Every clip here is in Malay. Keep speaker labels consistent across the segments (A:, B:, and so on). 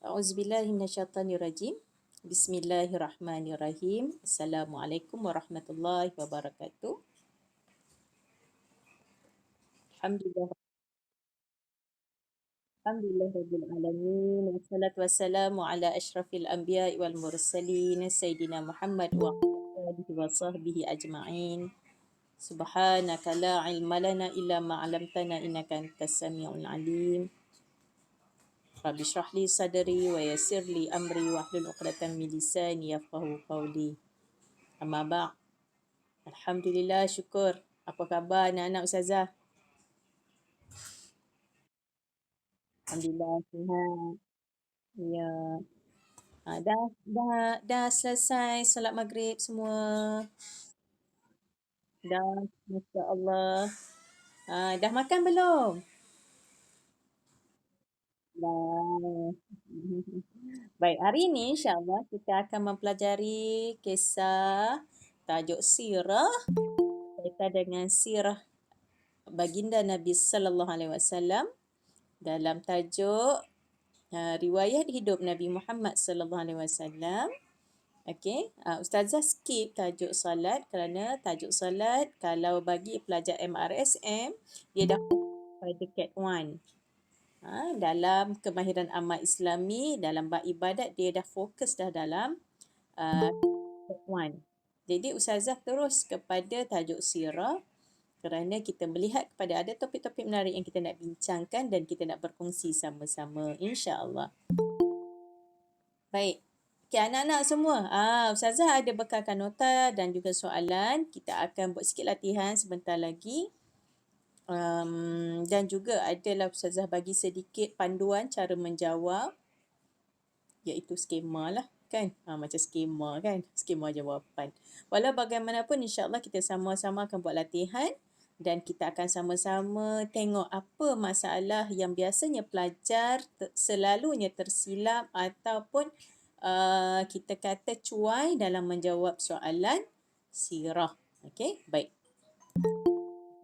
A: A'udzubillahi minasyaitonirrajim. Bismillahirrahmanirrahim. Assalamualaikum warahmatullahi wabarakatuh. Alhamdulillah, alhamdulillah rabbil alamin. Wassalatu wassalamu ala asyrafil anbiya'i wal mursalin sayyidina Muhammad wa ala alihi wa sahbihi ajma'in. Subhanaka la ilma lana illa ma 'allamtana innaka antas samiul alim. Rabbi shrah li sadri wa yassir li amri wahlul 'uqdatam min lisani yafqahu qawli. Amma ba'd. Alhamdulillah, syukur. Apa khabar anak-anak Ustazah? Alhamdulillah, sihat. Ya. Dah selesai solat maghrib semua. Dah, Masya Allah. Dah makan belum? Dah. Baik, hari ini insyaAllah kita akan mempelajari kisah tajuk sirah berkaitan dengan sirah baginda Nabi Sallallahu Alaihi Wasallam dalam tajuk riwayat hidup Nabi Muhammad sallallahu alaihi wasallam. Okey, ustazah skip tajuk solat kerana tajuk solat kalau bagi pelajar MRSM dia dah pada Cat 1. Dalam kemahiran amal Islami dalam bab ibadat dia dah fokus dah dalam Cat 1. Jadi ustazah terus kepada tajuk sirah kerana kita melihat kepada ada topik-topik menarik yang kita nak bincangkan dan kita nak berkongsi sama-sama insya-Allah. Baik. Okey, anak-anak semua. Ustazah ada bekalkan nota dan juga soalan. Kita akan buat sikit latihan sebentar lagi. Dan juga adalah Ustazah bagi sedikit panduan cara menjawab. Iaitu skema lah kan. Macam skema kan. Skema jawapan. Walau bagaimanapun insyaAllah kita sama-sama akan buat latihan. Dan kita akan sama-sama tengok apa masalah yang biasanya pelajar selalunya tersilap ataupun kita kata cuai dalam menjawab soalan sirah. Okey, baik.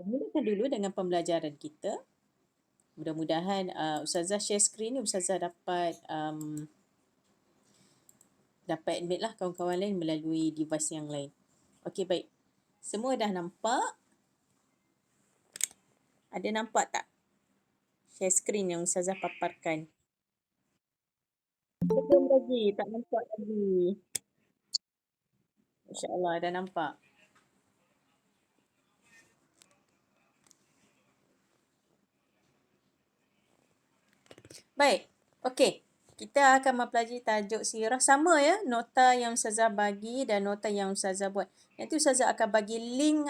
A: Mulakan dulu dengan pembelajaran kita. Mudah-mudahan Ustazah share screen ni Ustazah dapat admit lah kawan-kawan lain melalui device yang lain. Okey, baik. Semua dah nampak? Ada nampak tak? Share screen yang Ustazah paparkan. Belum lagi, tak nampak lagi. InsyaAllah dah nampak. Baik, okey. Kita akan mempelajari tajuk sirah sama ya, nota yang Ustazah bagi dan nota yang Ustazah buat. Nanti Ustazah akan bagi link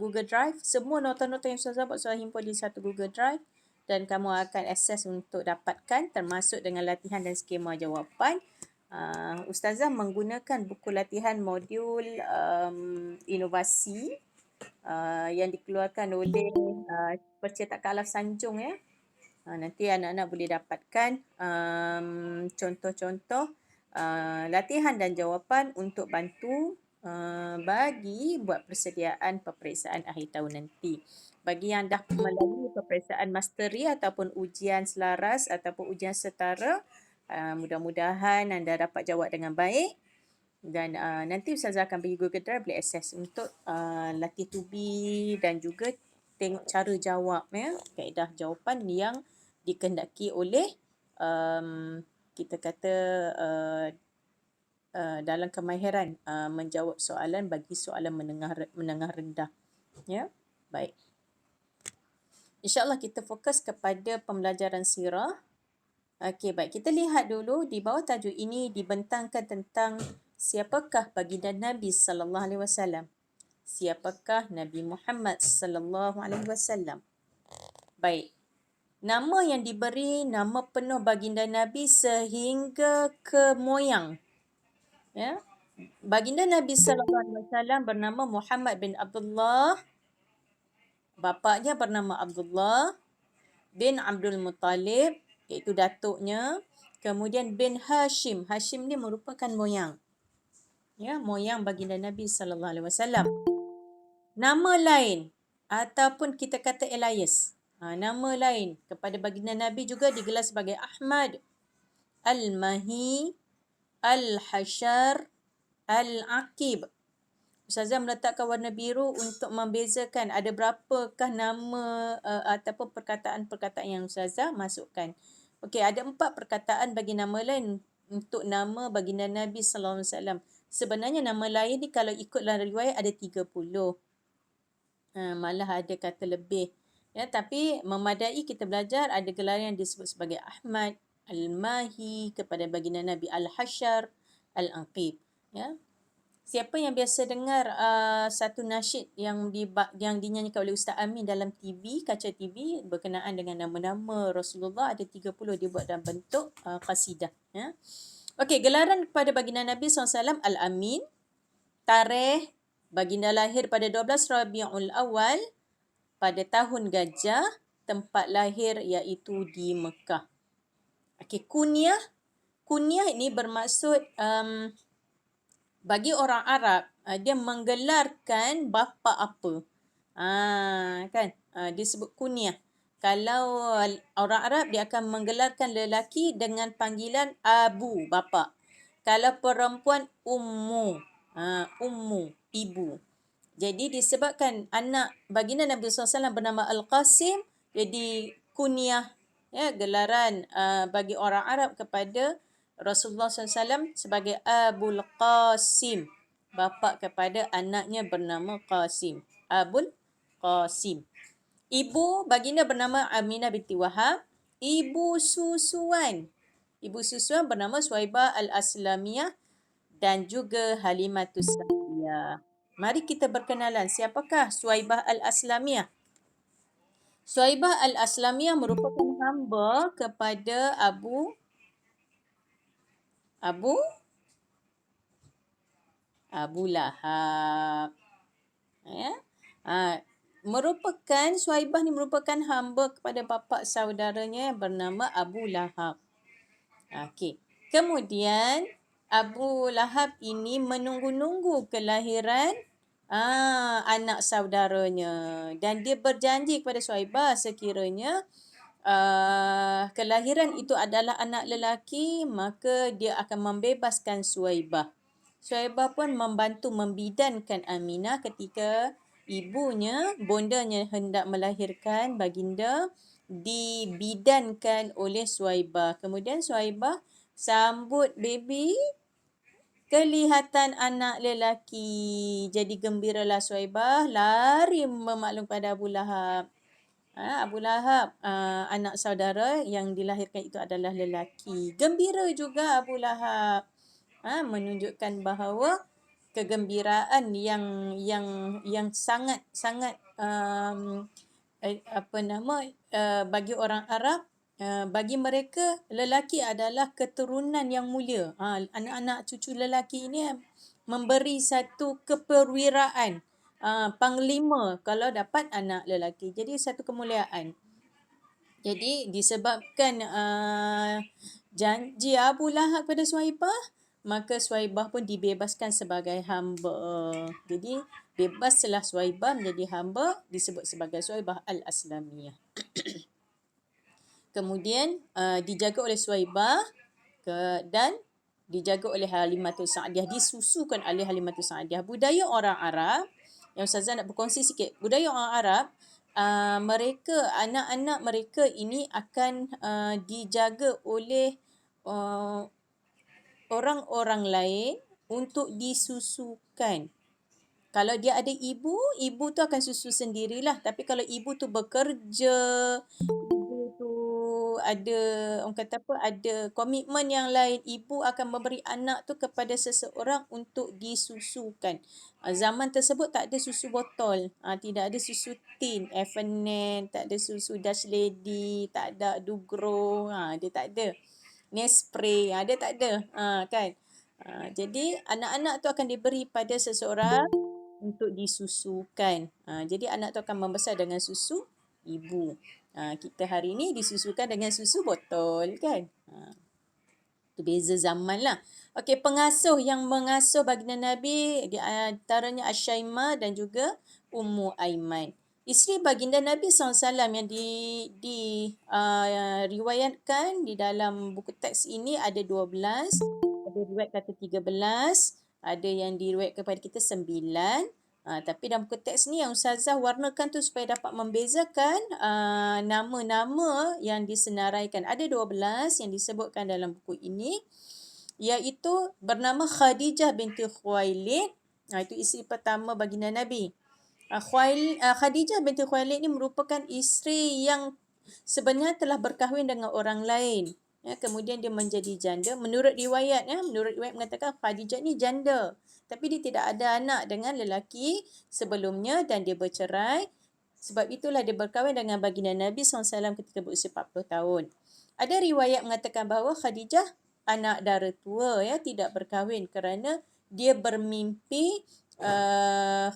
A: Google Drive. Semua nota-nota yang Ustazah buat Ustazah himpun di satu Google Drive dan kamu akan akses untuk dapatkan termasuk dengan latihan dan skema jawapan. Ustazah menggunakan buku latihan modul inovasi yang dikeluarkan oleh Percetakan Alaf Sanjung ya. Nanti anak-anak boleh dapatkan contoh-contoh latihan dan jawapan untuk bantu bagi buat persediaan peperiksaan akhir tahun nanti. Bagi yang dah melalui peperiksaan masteri ataupun ujian selaras ataupun ujian setara, mudah-mudahan anda dapat jawab dengan baik. Dan nanti Ustazah akan bagi Google Drive boleh akses untuk latih tubi dan juga tengok cara jawab ya, kaedah jawapan yang dikehendaki oleh kita kata dalam kemahiran menjawab soalan bagi soalan menengah rendah. Ya, baik. InsyaAllah kita fokus kepada pembelajaran sirah. Okey, baik. Kita lihat dulu di bawah tajuk ini dibentangkan tentang siapakah baginda Nabi sallallahu alaihi wasallam. Siapakah Nabi Muhammad sallallahu alaihi wasallam? Baik. Nama yang diberi nama penuh baginda Nabi sehingga ke moyang. Ya. Baginda Nabi sallallahu alaihi wasallam bernama Muhammad bin Abdullah. Bapaknya bernama Abdullah bin Abdul Muttalib, iaitu datuknya. Kemudian bin Hashim. Hashim ni merupakan moyang. Ya, moyang baginda Nabi sallallahu alaihi wasallam. Nama lain ataupun kita kata alias. Nama lain kepada baginda Nabi juga digelar sebagai Ahmad Al-Mahi, Al-Hashar, Al-Aqib. Ustazah meletakkan warna biru untuk membezakan ada berapakah nama ataupun perkataan-perkataan yang Ustazah masukkan. Okey, ada 4 perkataan bagi nama lain untuk nama baginda Nabi sallallahu alaihi wasallam. Sebenarnya nama lain ni kalau ikut dalam riwayat ada 30. Malah ada kata lebih. Ya, tapi memadai kita belajar ada gelaran yang disebut sebagai Ahmad, Al-Mahi kepada baginda Nabi, Al-Hashar, Al-Aqib. Ya. Siapa yang biasa dengar satu nasyid yang dinyanyikan oleh Ustaz Amin dalam TV, kaca TV berkenaan dengan nama-nama Rasulullah, ada 30 dibuat dalam bentuk qasidah. Ya. Okey, gelaran kepada baginda Nabi SAW Al-Amin, tarikh baginda lahir pada 12 Rabiul Awal pada tahun Gajah, tempat lahir iaitu di Mekah. Okey, kunyah ini bermaksud bagi orang Arab, dia menggelarkan bapa apa. Kan? Disebut kunyah. Kalau orang Arab, dia akan menggelarkan lelaki dengan panggilan abu, bapa. Kalau perempuan, ummu. Ummu, ibu. Jadi disebabkan anak baginda Nabi SAW bernama Al-Qasim, jadi kunyah, ya, gelaran bagi orang Arab kepada Rasulullah SAW sebagai Abul Qasim, bapa kepada anaknya bernama Qasim. Abul Qasim. Ibu baginda bernama Aminah binti Wahab. Ibu susuan bernama Suhaibah Al-Aslamiyah dan juga Halimatus Sa'diyah. Mari kita berkenalan. Siapakah Suhaibah Al-Aslamiyah? Suhaibah Al-Aslamiyah merupakan hamba kepada Abu Lahab. Ya. Suhaibah ni merupakan hamba kepada bapa saudaranya yang bernama Abu Lahab. Okey. Kemudian Abu Lahab ini menunggu-nunggu kelahiran anak saudaranya, dan dia berjanji kepada Suhaibah sekiranya kelahiran itu adalah anak lelaki, maka dia akan membebaskan Suhaibah. Suhaibah pun membantu membidankan Aminah ketika bondanya hendak melahirkan baginda, dibidankan oleh Suhaibah. Kemudian Suhaibah sambut baby, kelihatan anak lelaki. Jadi gembiralah Suhaibah, lari memaklum pada Abu Lahab. Abu Lahab, anak saudara yang dilahirkan itu adalah lelaki. Gembira juga Abu Lahab. Menunjukkan bahawa kegembiraan yang sangat bagi orang Arab, bagi mereka lelaki adalah keturunan yang mulia. Anak-anak cucu lelaki ini memberi satu keperwiraan. Panglima kalau dapat anak lelaki. Jadi satu kemuliaan. Jadi disebabkan janji Abu Lahab pada Suhaibah, maka Suhaibah pun dibebaskan sebagai hamba. Jadi bebaslah Suhaibah menjadi hamba, disebut sebagai Suhaibah Al-Aslamiyah. Kemudian dijaga oleh Suhaibah dan dijaga oleh Halimatus Sa'diyah, disusukan oleh Halimatus Sa'diyah. Budaya orang Arab yang Ustazah nak berkongsi sikit. Budaya orang Arab, mereka, anak-anak mereka ini akan dijaga oleh orang-orang lain untuk disusukan. Kalau dia ada ibu tu akan susu sendirilah. Tapi kalau ibu tu bekerja, ibu tu ada, orang kata apa, ada komitmen yang lain, ibu akan memberi anak tu kepada seseorang untuk disusukan. Zaman tersebut tak ada susu botol, tidak ada susu tin, F&N, tak ada susu Dutch Lady, tak ada Dugro, dia tak ada. Nespray, dia tak ada, kan. Jadi anak-anak tu akan diberi pada seseorang untuk disusukan. Jadi anak tu akan membesar dengan susu ibu. Kita hari ni disusukan dengan susu botol, kan. Itu beza zaman lah. Okey, pengasuh yang mengasuh baginda Nabi di antaranya Asyaimah dan juga Ummu Aiman. Isteri baginda Nabi SAW yang riwayatkan di dalam buku teks ini ada 12, ada riwayat kata 13, ada yang diriwayat kepada kita 9. Tapi dalam buku teks ni yang Ustazah warnakan tu supaya dapat membezakan nama-nama yang disenaraikan. Ada 12 yang disebutkan dalam buku ini, iaitu bernama Khadijah binti Khuwailid. Itu isteri pertama baginda Nabi. Khadijah binti Khuwailid ni merupakan isteri yang sebenarnya telah berkahwin dengan orang lain. Kemudian dia menjadi janda. Menurut riwayat mengatakan Khadijah ni janda. Tapi dia tidak ada anak dengan lelaki sebelumnya dan dia bercerai. Sebab itulah dia berkahwin dengan baginda Nabi SAW ketika berusia 40 tahun. Ada riwayat mengatakan bahawa Khadijah anak dara tua, tidak berkahwin kerana dia bermimpi,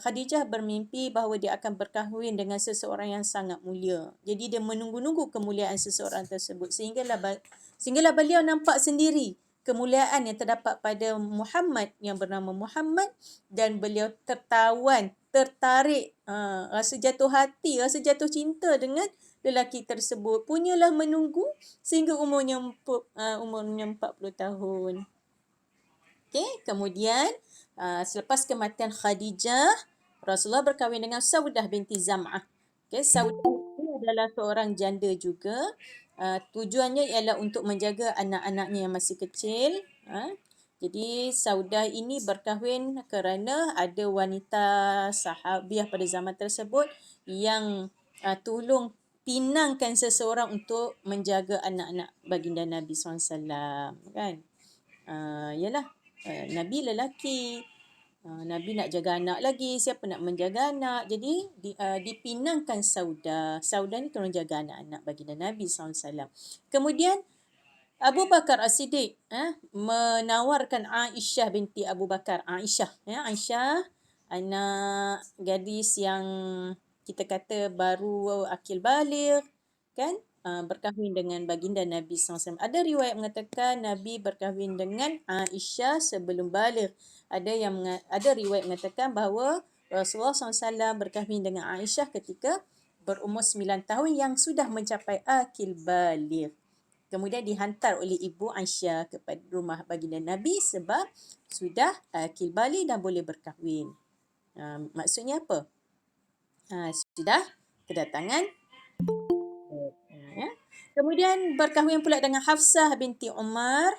A: Khadijah bermimpi bahawa dia akan berkahwin dengan seseorang yang sangat mulia. Jadi dia menunggu-nunggu kemuliaan seseorang tersebut sehinggalah beliau nampak sendiri kemuliaan yang terdapat pada Muhammad yang bernama Muhammad, dan beliau tertarik, rasa jatuh hati, rasa jatuh cinta dengan lelaki tersebut. Punyalah menunggu sehingga umurnya 40 tahun. Okey, kemudian selepas kematian Khadijah, Rasulullah berkahwin dengan Saudah binti Zam'ah. Okey, Saudah ini adalah seorang janda juga. Tujuannya ialah untuk menjaga anak-anaknya yang masih kecil. Jadi Saudah ini berkahwin kerana ada wanita sahabiah pada zaman tersebut yang tolong pinangkan seseorang untuk menjaga anak-anak baginda Nabi SAW, kan? Yalah, Nabi lelaki, Nabi nak jaga anak lagi, siapa nak menjaga anak? Jadi dipinangkan Saudah. Saudah ni tolong jaga anak-anak baginda Nabi SAW. Kemudian Abu Bakar As-Siddiq menawarkan Aisyah binti Abu Bakar. Aisyah, anak gadis yang kita kata baru akil baligh, kan? Berkahwin dengan baginda Nabi SAW. Ada riwayat mengatakan Nabi berkahwin dengan Aisyah sebelum baligh. Ada riwayat mengatakan bahawa Rasulullah SAW berkahwin dengan Aisyah ketika berumur 9 tahun yang sudah mencapai akil baligh. Kemudian dihantar oleh ibu Aisyah kepada rumah baginda Nabi sebab sudah akil baligh dan boleh berkahwin. Maksudnya apa? Sudah kedatangan. Kemudian berkahwin pula dengan Hafsah binti Umar.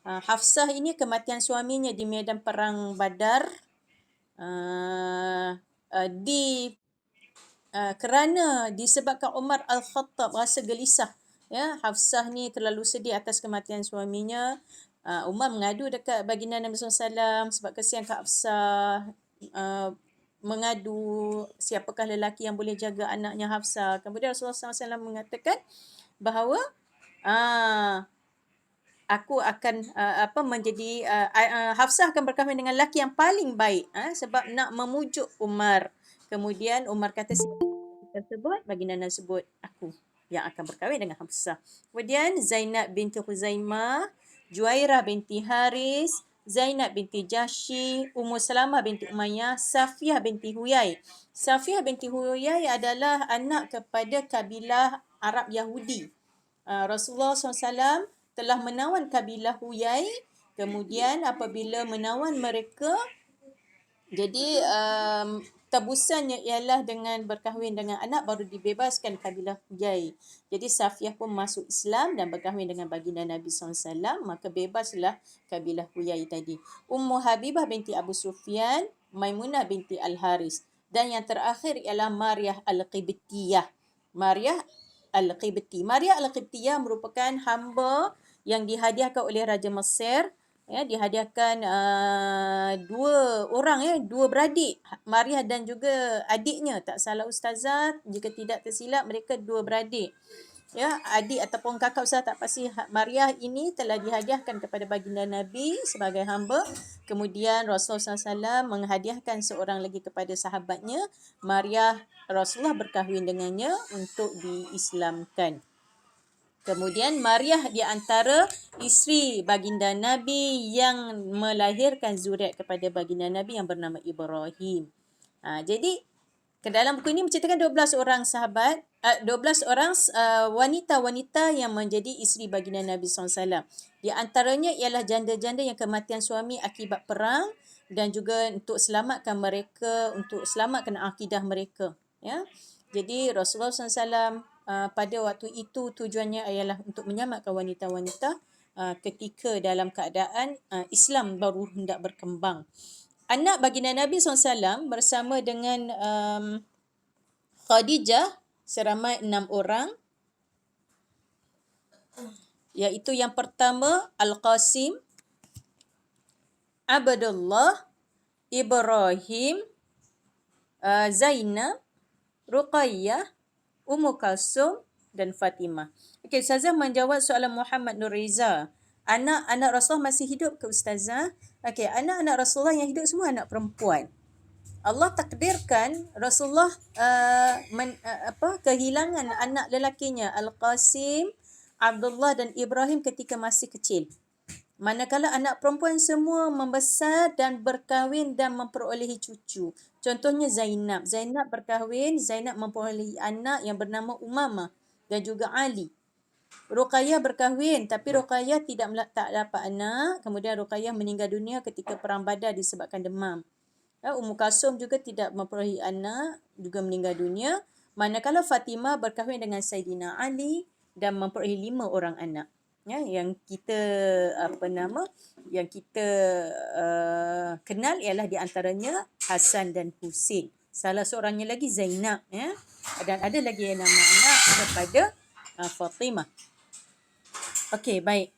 A: Hafsah ini kematian suaminya di medan perang Badar. Kerana disebabkan Umar Al-Khattab rasa gelisah. Hafsah ni terlalu sedih atas kematian suaminya. Umar mengadu dekat baginda Nabi SAW sebab kesian ke Hafsah. Mengadu siapakah lelaki yang boleh jaga anaknya Hafsah. Kemudian Rasulullah SAW mengatakan bahawa aku akan Hafsah akan berkahwin dengan lelaki yang paling baik, sebab nak memujuk Umar. Kemudian Umar kata tersebut, baginda Nabi sebut aku yang akan berkahwin dengan Hafsah. Kemudian Zainab binti Khuzaimah, Juwairah binti Haris, Zainab binti Jahsy, Ummu Salamah binti Umayyah, Safiyah binti Huyai. Safiyah binti Huyai adalah anak kepada kabilah Arab Yahudi. Rasulullah SAW telah menawan kabilah Huyai. Kemudian apabila menawan mereka, jadi tebusannya ialah dengan berkahwin dengan anak baru dibebaskan kabilah Huyai. Jadi Safiyah pun masuk Islam dan berkahwin dengan baginda Nabi SAW, maka bebaslah kabilah Huyai tadi. Ummu Habibah binti Abu Sufyan, Maimunah binti Al-Haris. Dan yang terakhir ialah Maryah Al-Qibtiyah. Maryah Al-Qibtiyah merupakan hamba yang dihadiahkan oleh Raja Mesir. Dihadiahkan dua orang, dua beradik, Maryah dan juga adiknya. Tak salah ustazah, jika tidak tersilap mereka dua beradik. Adik ataupun kakak ustazah tak pasti. Maryah ini telah dihadiahkan kepada baginda Nabi sebagai hamba. Kemudian Rasulullah SAW menghadiahkan seorang lagi kepada sahabatnya. Maryah, Rasulullah berkahwin dengannya untuk diislamkan. Kemudian Maryah di antara isteri baginda Nabi yang melahirkan zuriat kepada baginda Nabi yang bernama Ibrahim. Jadi Dalam buku ini menceritakan 12 orang sahabat, 12 orang wanita-wanita yang menjadi isteri baginda Nabi SAW. Di antaranya ialah janda-janda yang kematian suami akibat perang dan juga untuk selamatkan mereka, untuk selamatkan akidah mereka. Ya. Jadi Rasulullah SAW pada waktu itu tujuannya ialah untuk menyelamatkan wanita-wanita ketika dalam keadaan Islam baru hendak berkembang. Anak baginda Nabi SAW bersama dengan Khadijah seramai 6 orang, iaitu yang pertama Al-Qasim, Abdullah, Ibrahim, Zainab, Ruqayyah, Ummu Kalsum dan Fatimah. Okey, Ustazah menjawab soalan Muhammad Nur Reza. Anak-anak Rasulullah masih hidup ke Ustazah? Okey, anak-anak Rasulullah yang hidup semua anak perempuan. Allah takdirkan Rasulullah kehilangan anak lelakinya Al-Qasim, Abdullah dan Ibrahim ketika masih kecil. Manakala anak perempuan semua membesar dan berkahwin dan memperolehi cucu. Contohnya Zainab. Zainab berkahwin, Zainab memperolehi anak yang bernama Umamah dan juga Ali. Ruqayyah berkahwin tapi Ruqayyah tak dapat anak. Kemudian Ruqayyah meninggal dunia ketika perang Badar disebabkan demam. Ummu Kalsum juga tidak memperolehi anak, juga meninggal dunia. Manakala Fatimah berkahwin dengan Saidina Ali dan memperolehi 5 orang anak. Ya, yang kita kenal ialah di antaranya Hasan dan Husin. Salah seorangnya lagi Zainab, ya. Dan ada lagi yang nama anak kepada Fatimah. Okey, baik.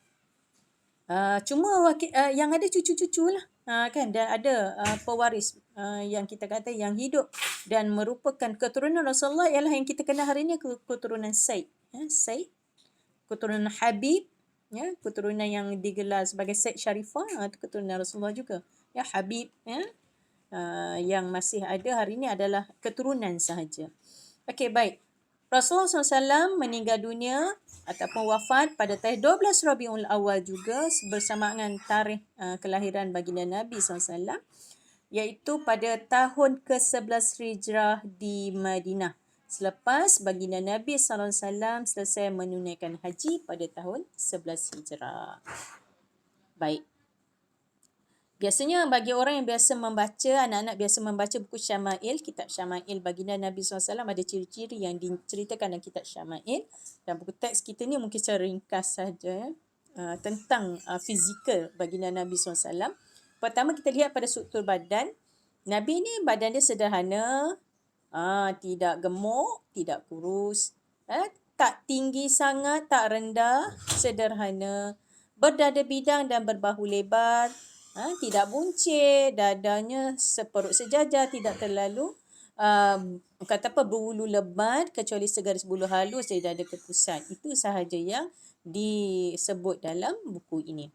A: Cuma yang ada cucu-cucu lah. Kan, dan ada pewaris yang kita kata yang hidup dan merupakan keturunan Rasulullah ialah yang kita kenal hari ini, keturunan Said. Said, keturunan Habib, ya, keturunan yang digelar sebagai Said Sharifah, itu keturunan Rasulullah juga. Ya, Habib, ya, yang masih ada hari ini adalah keturunan sahaja. Okey, baik. Rasulullah SAW meninggal dunia ataupun wafat pada tarikh 12 Rabiul Awal juga bersamaan dengan tarikh kelahiran baginda Nabi SAW, iaitu pada tahun ke-11 Hijrah di Madinah. Selepas baginda Nabi SAW selesai menunaikan haji pada tahun 11 Hijrah. Baik. Biasanya bagi orang yang biasa membaca, anak-anak biasa membaca buku Syama'il, kitab Syama'il baginda Nabi SAW, ada ciri-ciri yang diceritakan dalam kitab Syama'il. Dan buku teks kita ni mungkin secara ringkas saja tentang fizikal baginda Nabi SAW. Pertama kita lihat pada struktur badan. Nabi ni badan dia sederhana, tidak gemuk, tidak kurus, tak tinggi sangat, tak rendah, sederhana, berdada bidang dan berbahu lebar. Tidak buncit, dadanya seperut sejajar, tidak terlalu berbulu lebat kecuali segaris bulu halus dari dada ke pusat. Itu sahaja yang disebut dalam buku ini.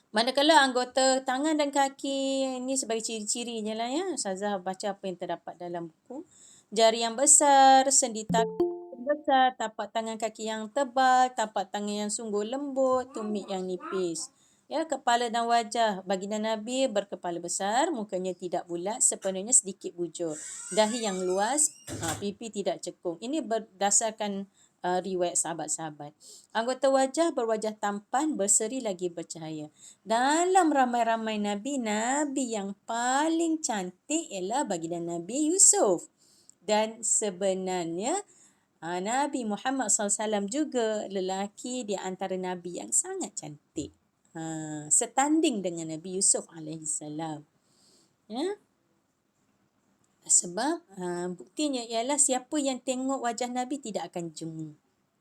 A: Manakala anggota tangan dan kaki ini sebagai ciri-cirinya lah, ya. Ustazah baca apa yang terdapat dalam buku. Jari yang besar, sendi tangan besar, tapak tangan kaki yang tebal, tapak tangan yang sungguh lembut, tumit yang nipis. Ya, kepala dan wajah baginda Nabi berkepala besar, mukanya tidak bulat, sepenuhnya sedikit bujur. Dahi yang luas, pipi tidak cekung. Ini berdasarkan riwayat sahabat-sahabat. Anggota wajah berwajah tampan, berseri lagi bercahaya. Dalam ramai-ramai Nabi, Nabi yang paling cantik ialah baginda Nabi Yusuf. Dan sebenarnya Nabi Muhammad SAW juga lelaki di antara Nabi yang sangat cantik. Setanding dengan Nabi Yusuf AS. Ya? Sebab buktinya ialah siapa yang tengok wajah Nabi tidak akan jemu.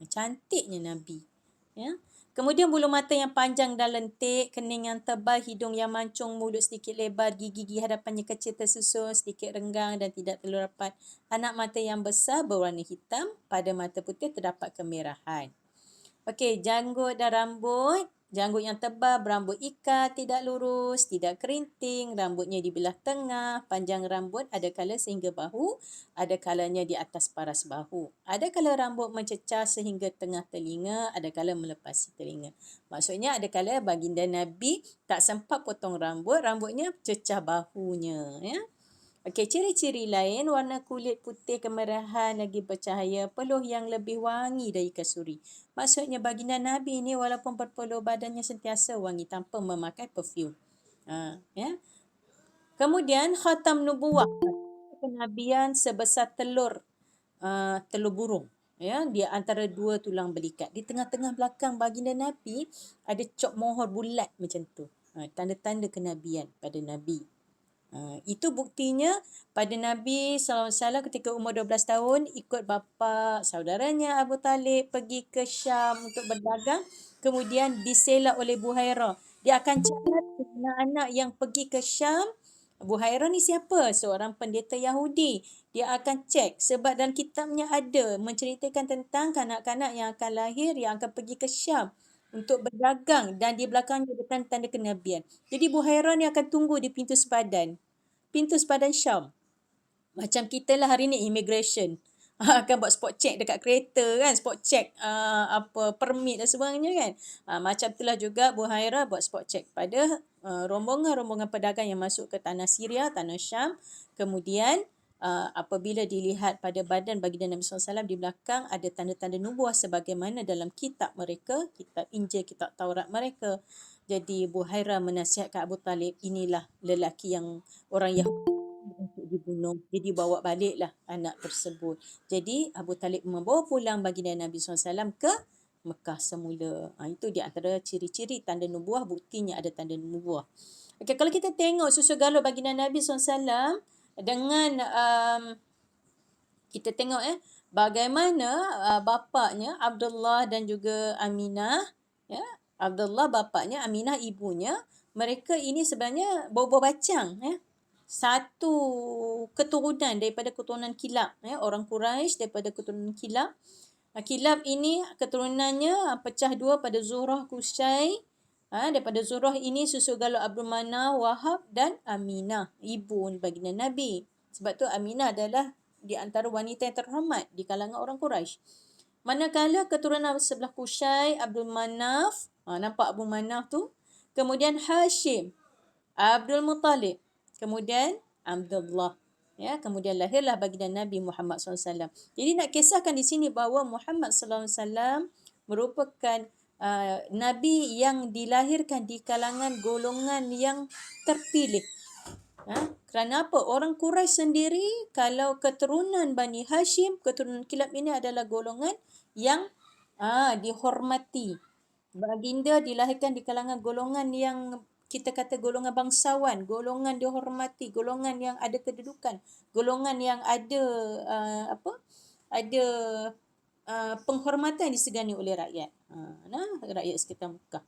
A: Cantiknya Nabi. Ya? Kemudian bulu mata yang panjang dan lentik, kening yang tebal, hidung yang mancung, mulut sedikit lebar, gigi-gigi hadapannya kecil tersusun, sedikit renggang dan tidak terlalu rapat. Anak mata yang besar berwarna hitam, pada mata putih terdapat kemerahan. Okey, janggut dan rambut. Janggut yang tebal, berambut ikat, tidak lurus, tidak kerinting, rambutnya di belah tengah, panjang rambut ada kala sehingga bahu, ada kalanya di atas paras bahu. Ada kala rambut mencecah sehingga tengah telinga, ada kala melepasi telinga. Maksudnya ada kala baginda Nabi tak sempat potong rambut, rambutnya cecah bahunya. Ya? Okey, ciri-ciri lain warna kulit putih kemerahan lagi bercahaya, peluh yang lebih wangi dari kasuri. Maksudnya baginda Nabi ni walaupun berpeluh badannya sentiasa wangi tanpa memakai perfume. Ya. Kemudian khatam nubuwah, kenabian sebesar telur burung. Ya, dia antara dua tulang belikat. Di tengah-tengah belakang baginda Nabi ada cok mohor bulat macam tu. Tanda-tanda kenabian pada Nabi. Itu buktinya pada Nabi SAW ketika umur 12 tahun ikut bapa saudaranya Abu Talib pergi ke Syam untuk berdagang. Kemudian diselak oleh Buhairah. Dia akan catat anak-anak yang pergi ke Syam. Buhairah ni siapa? Seorang pendeta Yahudi. Dia akan cek sebab dalam kitabnya ada menceritakan tentang kanak-kanak yang akan lahir yang akan pergi ke Syam untuk berdagang dan di belakangnya ada tanda kenabian. Jadi Buhairah ni akan tunggu di pintu sepadan. Pintu sepadan Syam. Macam kita lah hari ni immigration. Akan buat spot check dekat kereta kan. Spot check permit dan sebagainya kan. Macam itulah juga Buhairah buat spot check pada rombongan-rombongan pedagang yang masuk ke tanah Syria, tanah Syam. Kemudian apabila dilihat pada badan baginda Nabi SAW di belakang ada tanda-tanda nubuah sebagaimana dalam kitab mereka, kitab Injil, kitab Taurat mereka. Jadi Buhairah menasihatkan Abu Talib, inilah lelaki yang orang Yahudi untuk dibunuh. Jadi bawa baliklah anak tersebut. Jadi Abu Talib membawa pulang baginda Nabi SAW ke Mekah semula. Itu di antara ciri-ciri tanda nubuah, buktinya ada tanda nubuah. Okay, kalau kita tengok susu galur baginda Nabi SAW dengan kita tengok bagaimana bapaknya Abdullah dan juga Aminah, ya. Abdullah bapaknya, Aminah ibunya, mereka ini sebenarnya buah-buah bacang, ya. Satu keturunan daripada keturunan Kilab, ya. Orang Quraisy daripada keturunan Kilab. Kilab ini keturunannya pecah dua pada Zuhrah Qusay. Daripada Zuhrah ini susu galur Abdul Manaf, Wahab dan Aminah, ibu baginda Nabi. Sebab tu Aminah adalah di antara wanita yang terhormat di kalangan orang Quraisy. Manakala keturunan sebelah Qusay, Abdul Manaf, nampak Abu Manaf tu. Kemudian Hashim, Abdul Muttalib. Kemudian Abdullah. Ya, kemudian lahirlah baginda Nabi Muhammad SAW. Jadi nak kisahkan di sini bahawa Muhammad SAW merupakan Nabi yang dilahirkan di kalangan golongan yang terpilih. Kerana apa? Orang Quraisy sendiri kalau keturunan Bani Hashim, keturunan Kilab ini adalah golongan yang dihormati. Baginda dilahirkan di kalangan golongan yang kita kata golongan bangsawan, golongan dihormati, golongan yang ada kedudukan, golongan yang ada penghormatan disegani oleh rakyat. Rakyat sekitar Mekah.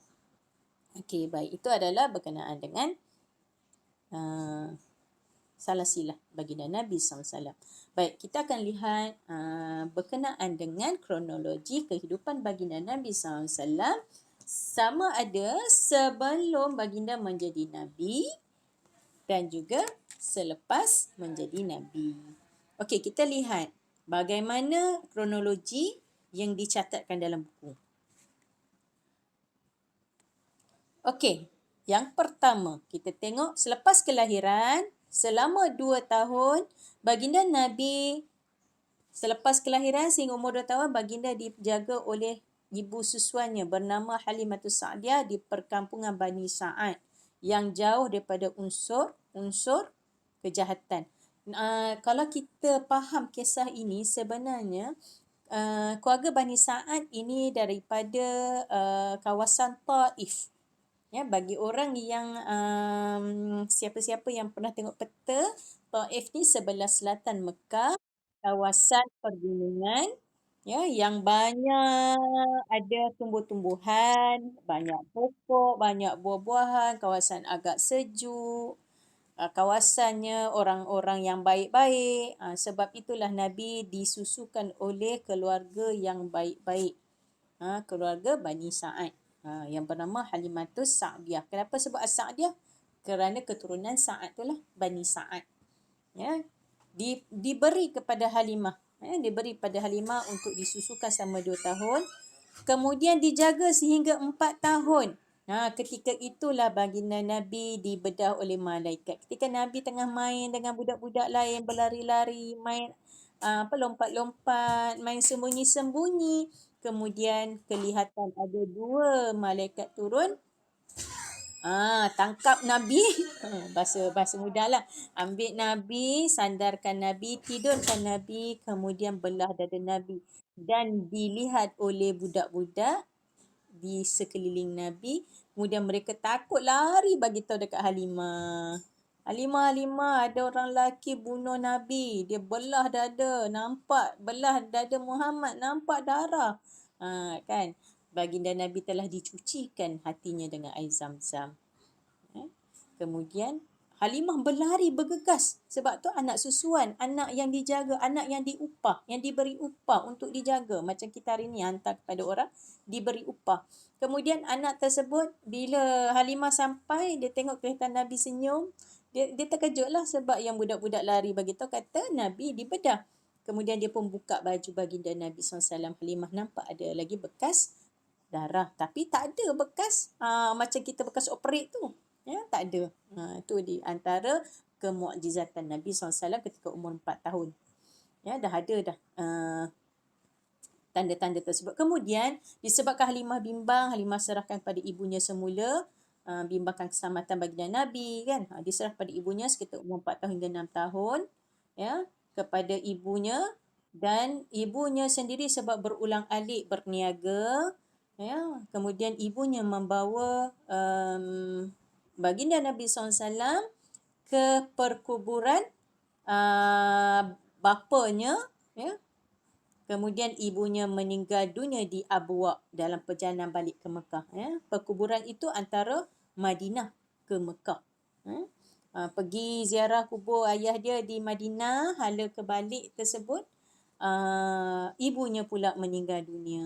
A: Okey, baik. Itu adalah berkenaan dengan salah silah baginda Nabi SAW. Baik, kita akan lihat berkenaan dengan kronologi kehidupan baginda Nabi SAW sama ada sebelum baginda menjadi Nabi dan juga selepas menjadi Nabi. Okey, kita lihat bagaimana kronologi yang dicatatkan dalam buku. Okey, yang pertama kita tengok selepas kelahiran, selama 2 tahun, baginda Nabi selepas kelahiran sehingga umur 2 tahun, baginda dijaga oleh ibu susuannya bernama Halimatus Sa'diyah di perkampungan Bani Sa'ad yang jauh daripada unsur kejahatan. Kalau kita faham kisah ini, sebenarnya keluarga Bani Sa'ad ini daripada kawasan Taif. Ya, bagi orang yang siapa-siapa yang pernah tengok peta, Taif ni sebelah selatan Mekah, kawasan pergunungan, ya, yang banyak ada tumbuh-tumbuhan, banyak pokok, banyak buah-buahan, kawasan agak sejuk, kawasannya orang-orang yang baik-baik. Sebab itulah Nabi disusukan oleh keluarga yang baik-baik, keluarga Bani Sa'ad, yang bernama Halimatus Sa'diyah. Kenapa sebut As-Sa'diyah? Kerana keturunan Sa'ad itulah Bani Sa'ad. Ya, diberi kepada Halimah. Diberi pada Halimah untuk disusukan selama 2 tahun. Kemudian dijaga sehingga 4 tahun Ketika itulah baginda Nabi dibedah oleh malaikat. Ketika Nabi tengah main dengan budak-budak lain, berlari-lari, main lompat-lompat, main sembunyi-sembunyi. Kemudian kelihatan ada dua malaikat turun. Tangkap Nabi. Bahasa mudahlah. Ambil Nabi, sandarkan Nabi, tidurkan Nabi, kemudian belah dada Nabi. Dan dilihat oleh budak-budak di sekeliling Nabi. Kemudian mereka takut lari bagi tahu dekat Halimah. Halimah, ada orang lelaki bunuh Nabi. Dia belah dada, nampak belah dada Muhammad, nampak darah. Kan? Baginda Nabi telah dicucikan hatinya dengan air Zam-Zam. Kemudian Halimah berlari bergegas sebab tu anak susuan, anak yang dijaga, anak yang diupah, yang diberi upah untuk dijaga. Macam kita hari ni hantar kepada orang, diberi upah. Kemudian anak tersebut bila Halimah sampai, dia tengok kelihatan Nabi senyum, dia terkejutlah sebab yang budak-budak lari bagi tahu kata Nabi dibedah. Kemudian dia pun buka baju baginda Nabi SAW. Halimah nampak ada lagi bekas darah. Tapi tak ada bekas macam kita bekas operate tu. Ya, tak ada. Itu di antara kemukjizatan Nabi SAW ketika umur 4 tahun. Ya, dah ada dah tanda-tanda tersebut. Kemudian disebabkan Halimah bimbang, Halimah serahkan kepada ibunya semula, bimbangkan keselamatan baginda Nabi kan. Diserah pada ibunya sekitar umur 4 tahun hingga 6 tahun. Ya, kepada ibunya, dan ibunya sendiri sebab berulang alik berniaga. Ya, kemudian ibunya membawa baginda Nabi SAW ke perkuburan bapanya, ya. Kemudian ibunya meninggal dunia di Abwa dalam perjalanan balik ke Mekah. Ya. Perkuburan itu antara Madinah ke Mekah. Pergi ziarah kubur ayah dia di Madinah, hala kebalik tersebut, ibunya pula meninggal dunia.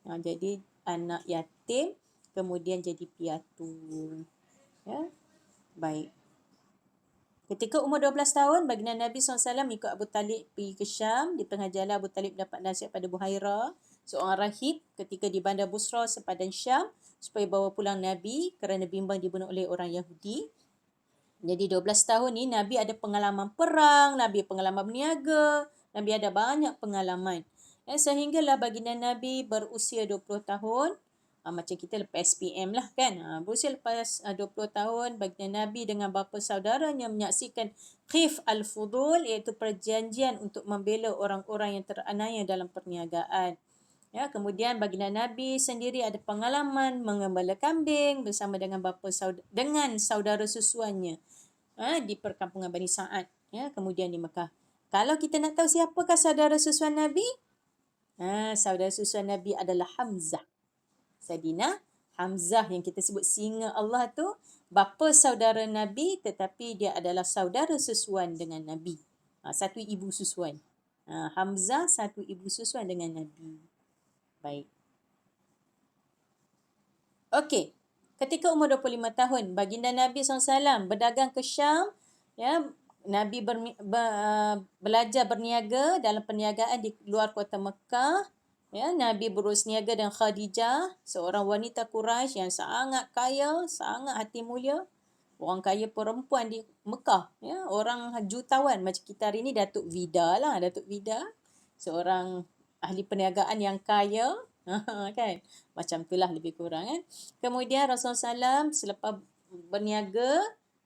A: Jadi anak yatim, kemudian jadi piatu. Ya. Baik. Ketika umur 12 tahun, baginda Nabi SAW ikut Abu Talib pergi ke Syam. Di tengah jalan, Abu Talib dapat nasihat pada Buhairah, seorang rahib ketika di bandar Busra sepadan Syam, supaya bawa pulang Nabi kerana bimbang dibunuh oleh orang Yahudi. Jadi 12 tahun ni Nabi ada pengalaman perang, Nabi pengalaman berniaga, Nabi ada banyak pengalaman. Sehinggalah baginda Nabi berusia 20 tahun. Macam kita lepas SPM lah kan. Berusia lepas 20 tahun, baginda Nabi dengan bapa saudaranya menyaksikan Khif al-Fudul, iaitu perjanjian untuk membela orang-orang yang teraniaya dalam perniagaan. Ya, kemudian baginda Nabi sendiri ada pengalaman mengembala kambing bersama dengan dengan saudara susuannya di perkampungan Bani Sa'ad, ya, kemudian di Mekah. Kalau kita nak tahu siapakah saudara susuan Nabi? Saudara susuan Nabi adalah Hamzah. Saidina Hamzah yang kita sebut singa Allah tu, bapa saudara Nabi tetapi dia adalah saudara susuan dengan Nabi. Satu ibu susuan. Hamzah satu ibu susuan dengan Nabi. Baik. Okey. Ketika umur 25 tahun, baginda Nabi SAW berdagang ke Syam. Ya, Nabi belajar berniaga dalam perniagaan di luar kota Mekah. Ya, Nabi berniaga dengan Khadijah, seorang wanita Quraisy yang sangat kaya, sangat hati mulia. Orang kaya perempuan di Mekah. Ya, orang jutawan macam kita hari ni, Datuk Vida lah. Datuk Vida, seorang ahli perniagaan yang kaya. Kan? Macam itulah lebih kurang kan. Kemudian Rasulullah SAW selepas berniaga,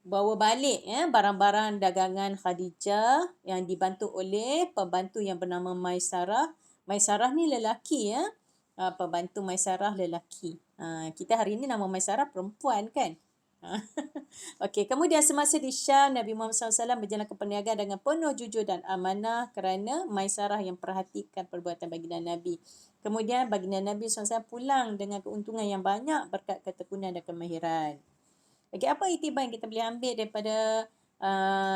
A: bawa balik barang-barang dagangan Khadijah yang dibantu oleh pembantu yang bernama Maisarah. Maisarah ni lelaki ya. Pembantu Maisarah lelaki. Kita hari ni nama Maisarah perempuan kan. Okey, kemudian semasa di Syam, Nabi Muhammad SAW berjalan ke perniagaan dengan penuh jujur dan amanah kerana Maisarah yang perhatikan perbuatan baginda Nabi. Kemudian baginda Nabi SAW pulang dengan keuntungan yang banyak berkat ketekunan dan kemahiran. Okey, apa iktibar yang kita boleh ambil daripada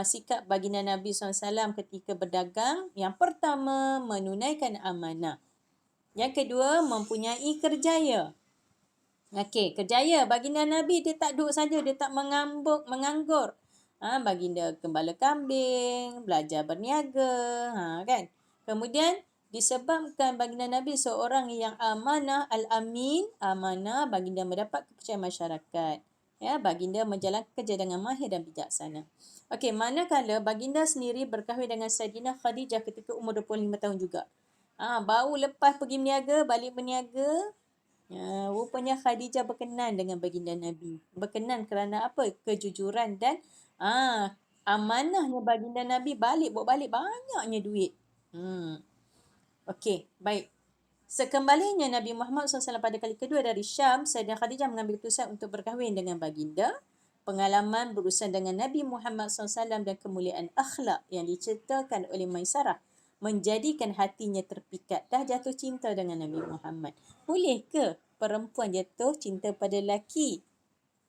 A: sikap baginda Nabi SAW ketika berdagang? Yang pertama, menunaikan amanah. Yang kedua, mempunyai kerjaya. Okey, kerjaya. Baginda Nabi dia tak duduk saja, dia tak menganggur. Baginda gembala kambing, belajar berniaga, kan. Kemudian disebabkan baginda Nabi seorang yang amanah, al-amin, amanah, baginda mendapat kepercayaan masyarakat. Ya, baginda menjalankan kerja dengan mahir dan bijaksana. Okey, manakala baginda sendiri berkahwin dengan Saidina Khadijah ketika umur 25 tahun juga. Baru lepas pergi berniaga, balik berniaga, rupanya Khadijah berkenan dengan baginda Nabi. Berkenan kerana apa? Kejujuran dan amanahnya baginda Nabi bawa balik banyaknya duit. Okey, baik. Sekembalinya Nabi Muhammad SAW pada kali kedua dari Syam, Sayyidah Khadijah mengambil keputusan untuk berkahwin dengan baginda. Pengalaman berurusan dengan Nabi Muhammad SAW dan kemuliaan akhlak yang diceritakan oleh Maisarah menjadikan hatinya terpikat. Dah jatuh cinta dengan Nabi Muhammad. Boleh ke perempuan jatuh cinta pada lelaki?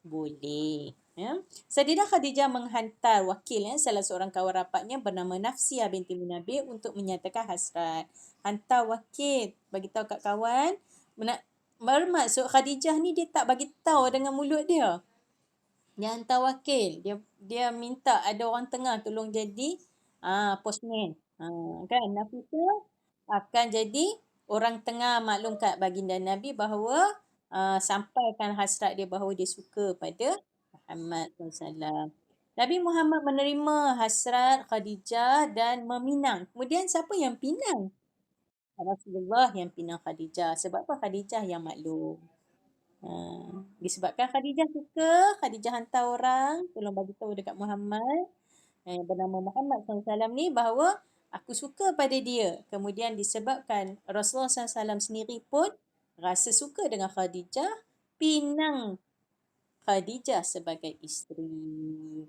A: Boleh. Ya. Sayyidah Khadijah menghantar wakil salah seorang kawan rapatnya bernama Nafsiyah binti Munabih untuk menyatakan hasrat. Hantar wakil, bagi tahu kat kawan. Bermaksud Khadijah ni dia tak bagi tahu dengan mulut dia. Dia hantar wakil. Dia minta ada orang tengah tolong jadi postman. Kan Nafisah akan jadi orang tengah maklum kat baginda Nabi bahawa sampaikan hasrat dia bahawa dia suka pada Muhammad SAW. Nabi Muhammad menerima hasrat Khadijah dan meminang. Kemudian siapa yang pinang? Rasulullah yang pinang Khadijah. Sebab apa? Khadijah yang maklum. Disebabkan Khadijah suka, Khadijah hantar orang tolong bagi tahu dekat Muhammad yang bernama Muhammad SAW ni bahawa aku suka pada dia. Kemudian disebabkan Rasulullah SAW sendiri pun rasa suka dengan Khadijah, pinang Khadijah sebagai isteri.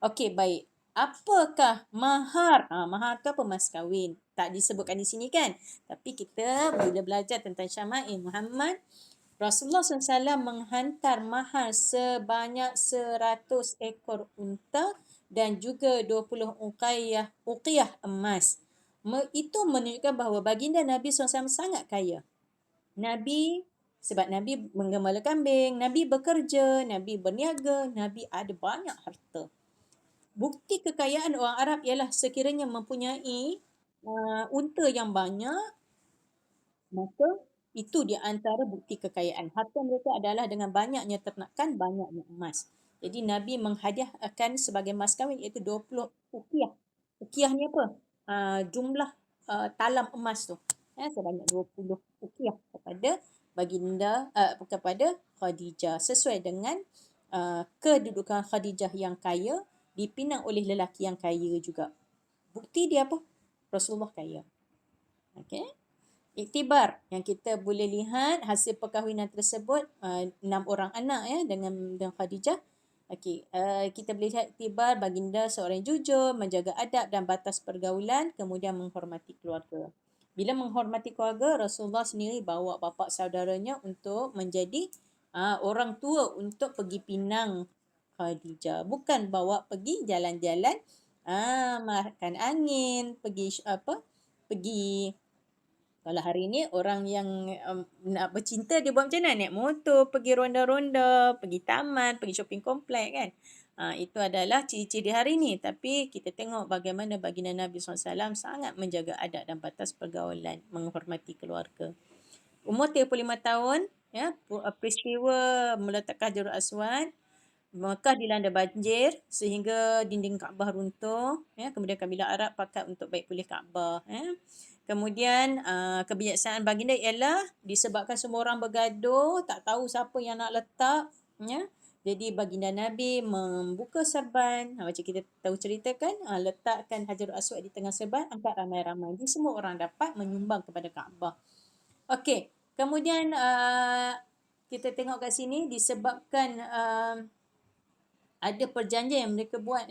A: Okey, baik. Apakah mahar? Mahar tu apa? Mas kahwin. Tak disebutkan di sini kan? Tapi kita bila belajar tentang Syama'il Muhammad, Rasulullah SAW menghantar mahar sebanyak 100 ekor unta dan juga 20 uqiyah emas. Itu menunjukkan bahawa baginda Nabi SAW sangat kaya. Sebab Nabi menggembala kambing, Nabi bekerja, Nabi berniaga, Nabi ada banyak harta. Bukti kekayaan orang Arab ialah sekiranya mempunyai unta yang banyak, maka itu di antara bukti kekayaan. Harta mereka adalah dengan banyaknya ternakan, banyaknya emas. Jadi Nabi menghadiahkan sebagai mas kahwin iaitu 20 uqiyah. Uqiyah ni apa? Jumlah talam emas tu. Sebanyak 20 uqiyah kepada baginda, kepada Khadijah. Sesuai dengan kedudukan Khadijah yang kaya, dipinang oleh lelaki yang kaya juga. Bukti dia apa? Rasulullah kaya. Okey. Iktibar yang kita boleh lihat hasil perkahwinan tersebut 6 orang anak dengan Khadijah. Okey, kita boleh lihat iktibar baginda seorang yang jujur, menjaga adab dan batas pergaulan, kemudian menghormati keluarga. Bila menghormati keluarga, Rasulullah sendiri bawa bapa saudaranya untuk menjadi orang tua untuk pergi pinang Khadijah. Bukan bawa pergi jalan-jalan, makan angin, pergi kalau hari ni orang yang nak bercinta dia buat macam mana? Naik motor, pergi ronda-ronda, pergi taman, pergi shopping komplek kan. Itu adalah ciri-ciri hari ni. Tapi kita tengok bagaimana baginda Nabi SAW sangat menjaga adab dan batas pergaulan, menghormati keluarga. Umur 35 tahun, peristiwa meletakkan Hajarul Aswad, Mekah dilanda banjir sehingga dinding Kaabah runtuh. Kemudian kabilah Arab pakat untuk baik pulih Kaabah. Kemudian kebijaksanaan baginda ialah disebabkan semua orang bergaduh, tak tahu siapa yang nak letak. Jadi baginda Nabi membuka serban. Macam kita tahu cerita kan, letakkan Hajarul Aswad di tengah serban, angkat ramai-ramai. Jadi semua orang dapat menyumbang kepada Kaabah. Okey, kemudian kita tengok kat sini disebabkan ada perjanjian yang mereka buat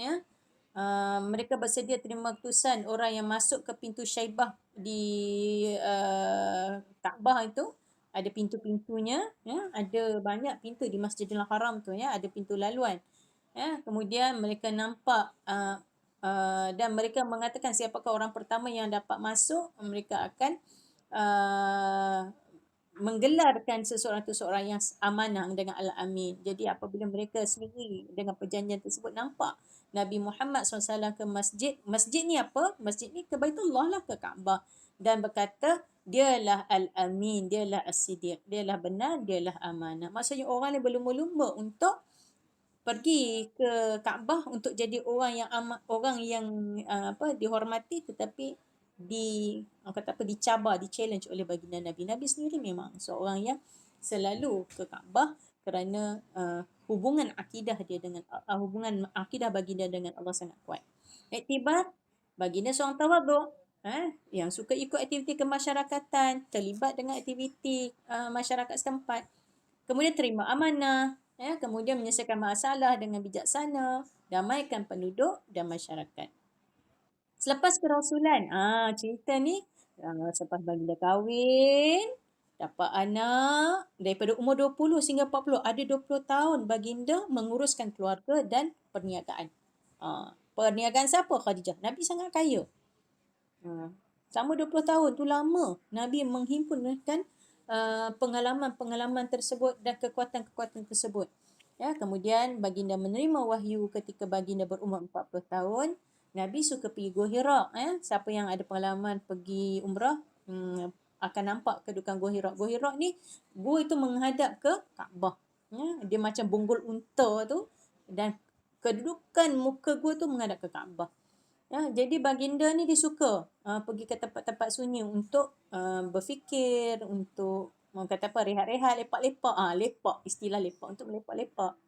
A: mereka bersedia terima keputusan orang yang masuk ke pintu Syaibah di Kaabah itu. Ada pintu-pintunya, ada banyak pintu di Masjidil Haram tu, ada pintu laluan. Kemudian mereka nampak dan mereka mengatakan siapakah orang pertama yang dapat masuk, mereka akan menggelarkan seseorang yang amanah dengan Al-Amin. Jadi apabila mereka sendiri dengan perjanjian tersebut nampak Nabi Muhammad SAW ke masjid. Masjid ni apa? Masjid ni ke Baitullah lah, ke Kaabah. dan berkata, dialah Al-Amin, dialah As-Siddiq, dialah benar, dialah amanah. Maksudnya orang yang berlumba-lumba untuk pergi ke Kaabah untuk jadi orang yang orang yang dihormati, tetapi orang kata apa, dicabar, di-challenge oleh baginda Nabi. Nabi sendiri memang seorang yang selalu ke Kaabah kerana hubungan akidah baginda dengan Allah sangat kuat. Iktibar, baginda seorang tawaduk, yang suka ikut aktiviti kemasyarakatan, terlibat dengan aktiviti masyarakat setempat. Kemudian terima amanah, kemudian menyelesaikan masalah dengan bijaksana, damaikan penduduk dan masyarakat. Selepas kerasulan, cerita ni selepas baginda kahwin, dapat anak, daripada umur 20 sehingga 40, ada 20 tahun baginda menguruskan keluarga dan perniagaan. Perniagaan siapa? Khadijah. Nabi sangat kaya. Selama 20 tahun tu lama Nabi menghimpunkan pengalaman-pengalaman tersebut dan kekuatan-kekuatan tersebut. Kemudian baginda menerima wahyu ketika baginda berumur 40 tahun. Nabi suka pergi Gua Hira. Siapa yang ada pengalaman pergi umrah akan nampak kedudukan Gua Hira. Gua Hira ni, gua itu menghadap ke Kaabah. Dia macam bonggol unta tu, dan kedudukan muka gua tu menghadap ke Kaabah. Jadi baginda ni dia suka pergi ke tempat-tempat sunyi untuk berfikir, untuk kata apa, rehat-rehat, lepak-lepak. Lepak, istilah lepak, untuk melepak-lepak.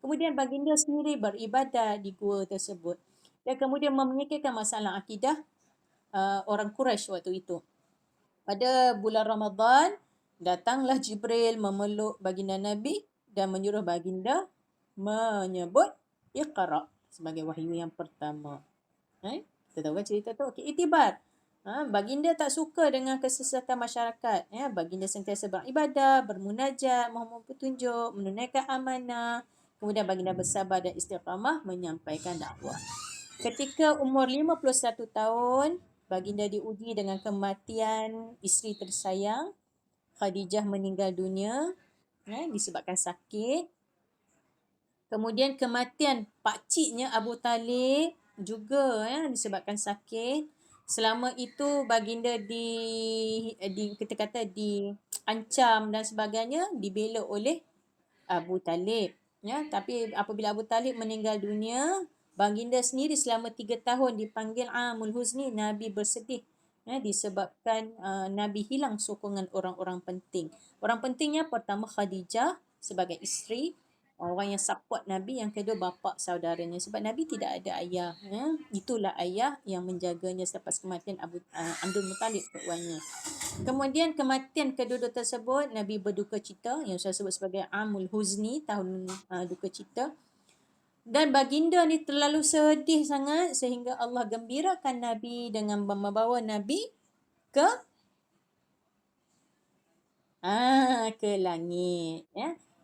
A: Kemudian baginda sendiri beribadat di gua tersebut. Dan kemudian memikirkan masalah akidah orang Quraisy waktu itu. Pada bulan Ramadan, datanglah Jibril memeluk baginda Nabi dan menyuruh baginda menyebut Iqra sebagai wahyu yang pertama. Kita tahu kan cerita tu. Okey, iktibar. Baginda tak suka dengan kesesatan masyarakat. Baginda sentiasa beribadah, bermunajat, mohon petunjuk, menunaikan amanah. Kemudian baginda bersabar dan istiqamah menyampaikan dakwah. Ketika umur 51 tahun, baginda diuji dengan kematian isteri tersayang. Khadijah meninggal dunia disebabkan sakit. Kemudian kematian pakciknya Abu Talib juga disebabkan sakit. Selama itu baginda kita kata diancam dan sebagainya, dibela oleh Abu Talib. Tapi apabila Abu Talib meninggal dunia, baginda sendiri selama 3 tahun dipanggil Amul Huzni, Nabi bersedih. Disebabkan Nabi hilang sokongan orang-orang penting. Orang pentingnya pertama Khadijah sebagai isteri, orang yang support Nabi. Yang kedua bapa saudaranya, sebab Nabi tidak ada ayah. Itulah ayah yang menjaganya selepas kematian Abdul Muttalib tuannya. Kemudian kematian kedua tersebut, Nabi berduka cita, yang saya sebut sebagai Amul Huzni, tahun duka cita. Dan baginda ni terlalu sedih sangat sehingga Allah gembirakan Nabi dengan membawa Nabi ke langit.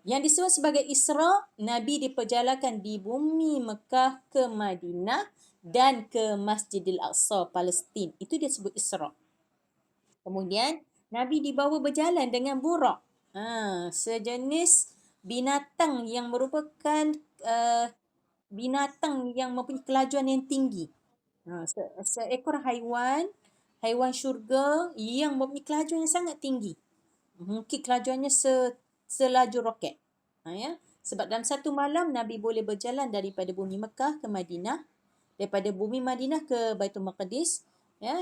A: Yang disebut sebagai Isra, Nabi diperjalankan di bumi Mekah ke Madinah dan ke Masjidil Aqsa, Palestin. Itu dia sebut Isra. Kemudian Nabi dibawa berjalan dengan burak. Sejenis binatang yang merupakan binatang yang mempunyai kelajuan yang tinggi. Seekor haiwan syurga yang mempunyai kelajuan yang sangat tinggi. Mungkin kelajuannya selaju roket. Sebab dalam satu malam Nabi boleh berjalan daripada bumi Mekah ke Madinah, daripada bumi Madinah ke Baitul Maqdis.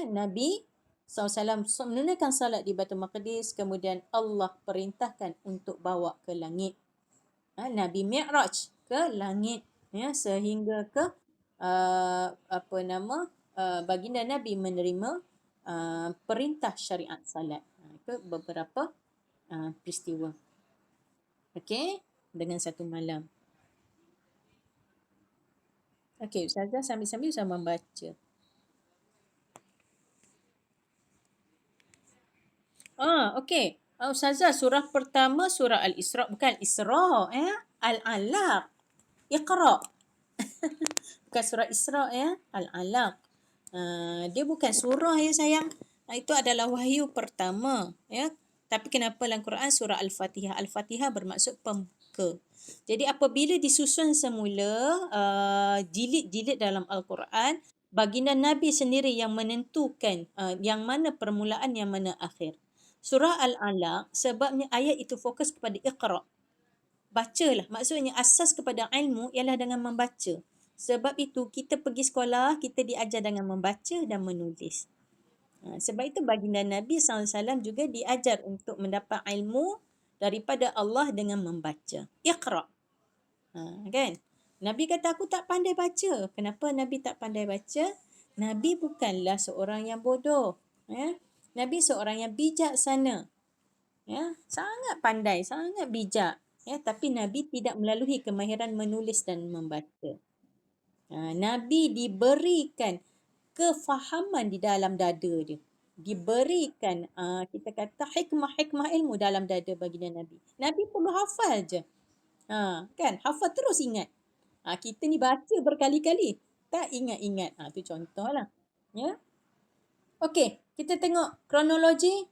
A: Nabi SAW menunaikan salat di Baitul Maqdis, kemudian Allah perintahkan untuk bawa ke langit. Nabi Mi'raj ke langit, sehingga ke baginda Nabi menerima perintah syariat salat. Itu beberapa peristiwa. Okey, dengan satu malam. Okey, Ustazah sambil-sambil saya membaca. Okey. Ustazah, surah pertama surah Al-Isra, bukan Isra, Al-Alaq. Iqra. Bukan surah Isra, Al-Alaq. Dia bukan surah ya sayang. Itu adalah wahyu pertama, Tapi kenapa dalam Quran surah Al-Fatihah? Al-Fatihah bermaksud pembuka. Jadi apabila disusun semula jilid-jilid dalam Al-Quran, baginda Nabi sendiri yang menentukan yang mana permulaan, yang mana akhir. Surah Al-Alaq sebabnya ayat itu fokus kepada iqra. Bacalah. Maksudnya asas kepada ilmu ialah dengan membaca. Sebab itu kita pergi sekolah, kita diajar dengan membaca dan menulis. Sebab itu baginda Nabi SAW juga diajar untuk mendapat ilmu daripada Allah dengan membaca. Iqra. Kan? Nabi kata aku tak pandai baca. Kenapa Nabi tak pandai baca? Nabi bukanlah seorang yang bodoh. Ya? Nabi seorang yang bijaksana. Ya? Sangat pandai, sangat bijak. Ya? Tapi Nabi tidak melalui kemahiran menulis dan membaca. Nabi diberikan kefahaman di dalam dada dia. Diberikan kita kata hikmah-hikmah ilmu dalam dada baginda Nabi. Nabi perlu hafal je. Kan? Hafal terus ingat. Kita ni baca berkali-kali. Tak ingat-ingat. Tu contohlah. Ya. Okey, kita tengok kronologi.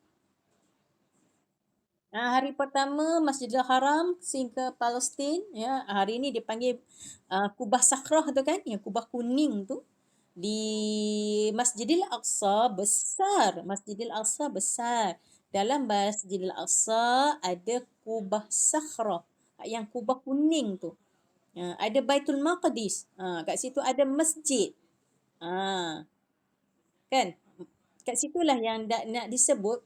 A: Hari pertama Masjidil Haram sehingga Palestin. Ya. Hari ni dipanggil Kubah Sakhrah tu kan. Yang kubah kuning tu. Di Masjidil Aqsa besar. Masjidil Aqsa besar. Dalam Masjidil Aqsa ada Kubah Sakhrah. Yang kubah kuning tu. Ada Baitul Maqdis. Kat situ ada masjid. Kan? Kat situlah yang nak disebut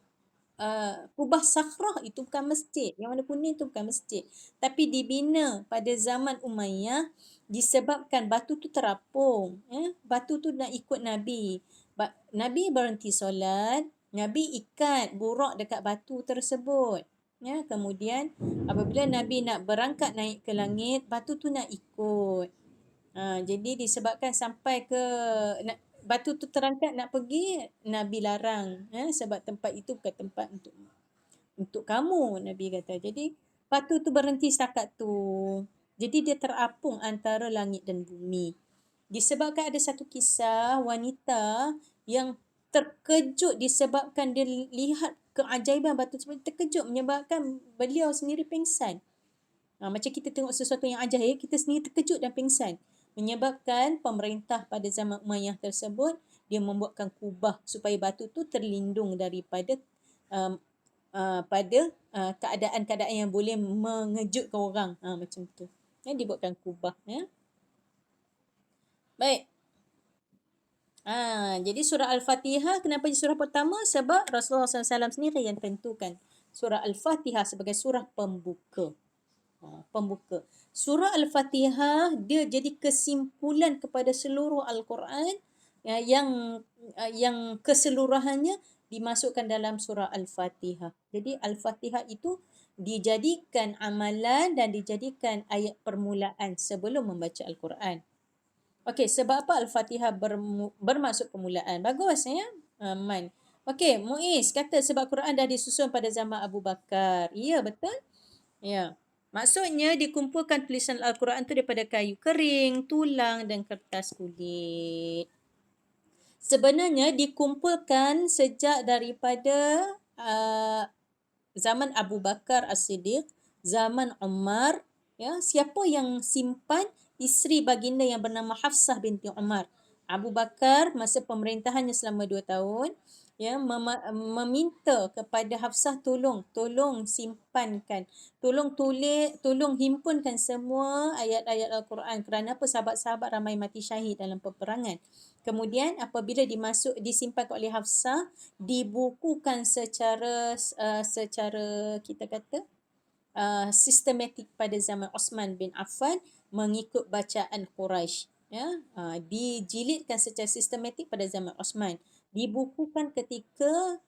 A: Kubah Sakhrah itu bukan masjid. Yang warna kuning itu bukan masjid. Tapi dibina pada zaman Umayyah disebabkan batu tu terapung. Batu tu nak ikut Nabi. Nabi berhenti solat. Nabi ikat burak dekat batu tersebut. Ya, kemudian apabila Nabi nak berangkat naik ke langit, batu tu nak ikut. Jadi disebabkan sampai ke batu tu terangkat nak pergi, Nabi larang. Sebab tempat itu bukan tempat untuk kamu, Nabi kata. Jadi batu tu berhenti setakat tu. Jadi dia terapung antara langit dan bumi. Disebabkan ada satu kisah wanita yang terkejut disebabkan dia lihat keajaiban batu tersebut, terkejut menyebabkan beliau sendiri pingsan. Macam kita tengok sesuatu yang ajaib, kita sendiri terkejut dan pingsan. Menyebabkan pemerintah pada zaman Umayyah tersebut, dia membuatkan kubah supaya batu tu terlindung daripada pada keadaan-keadaan yang boleh mengejutkan orang. Macam tu. Dibuatkan kubah. Baik. Jadi surah Al-Fatihah, kenapa jadi surah pertama? Sebab Rasulullah SAW sendiri yang tentukan surah Al-Fatihah sebagai surah pembuka. Pembuka. Surah Al-Fatihah dia jadi kesimpulan kepada seluruh Al-Quran yang keseluruhannya dimasukkan dalam surah Al-Fatihah. Jadi Al-Fatihah itu dijadikan amalan dan dijadikan ayat permulaan sebelum membaca Al-Quran. Okey, sebab apa Al-Fatihah bermaksud permulaan? Bagus ya, Man. Okey, Muiz kata sebab Quran dah disusun pada zaman Abu Bakar. Ya, betul? Ya. Maksudnya dikumpulkan tulisan Al-Quran tu daripada kayu kering, tulang dan kertas kulit. Sebenarnya dikumpulkan sejak daripada zaman Abu Bakar As-Siddiq, zaman Umar. Ya, siapa yang simpan? Isteri baginda yang bernama Hafsah binti Umar. Abu Bakar masa pemerintahannya selama 2 tahun, ya, meminta kepada Hafsah tolong simpankan, tolong tulis, tolong himpunkan semua ayat-ayat Al-Quran. Kerana apa? Sahabat-sahabat ramai mati syahid dalam peperangan. Kemudian apabila disimpan oleh Hafsah, dibukukan secara kita kata sistematik pada zaman Osman bin Affan mengikut bacaan Quraisy. Ya, dijilidkan secara sistematik pada zaman Osman. Dibukukan ketika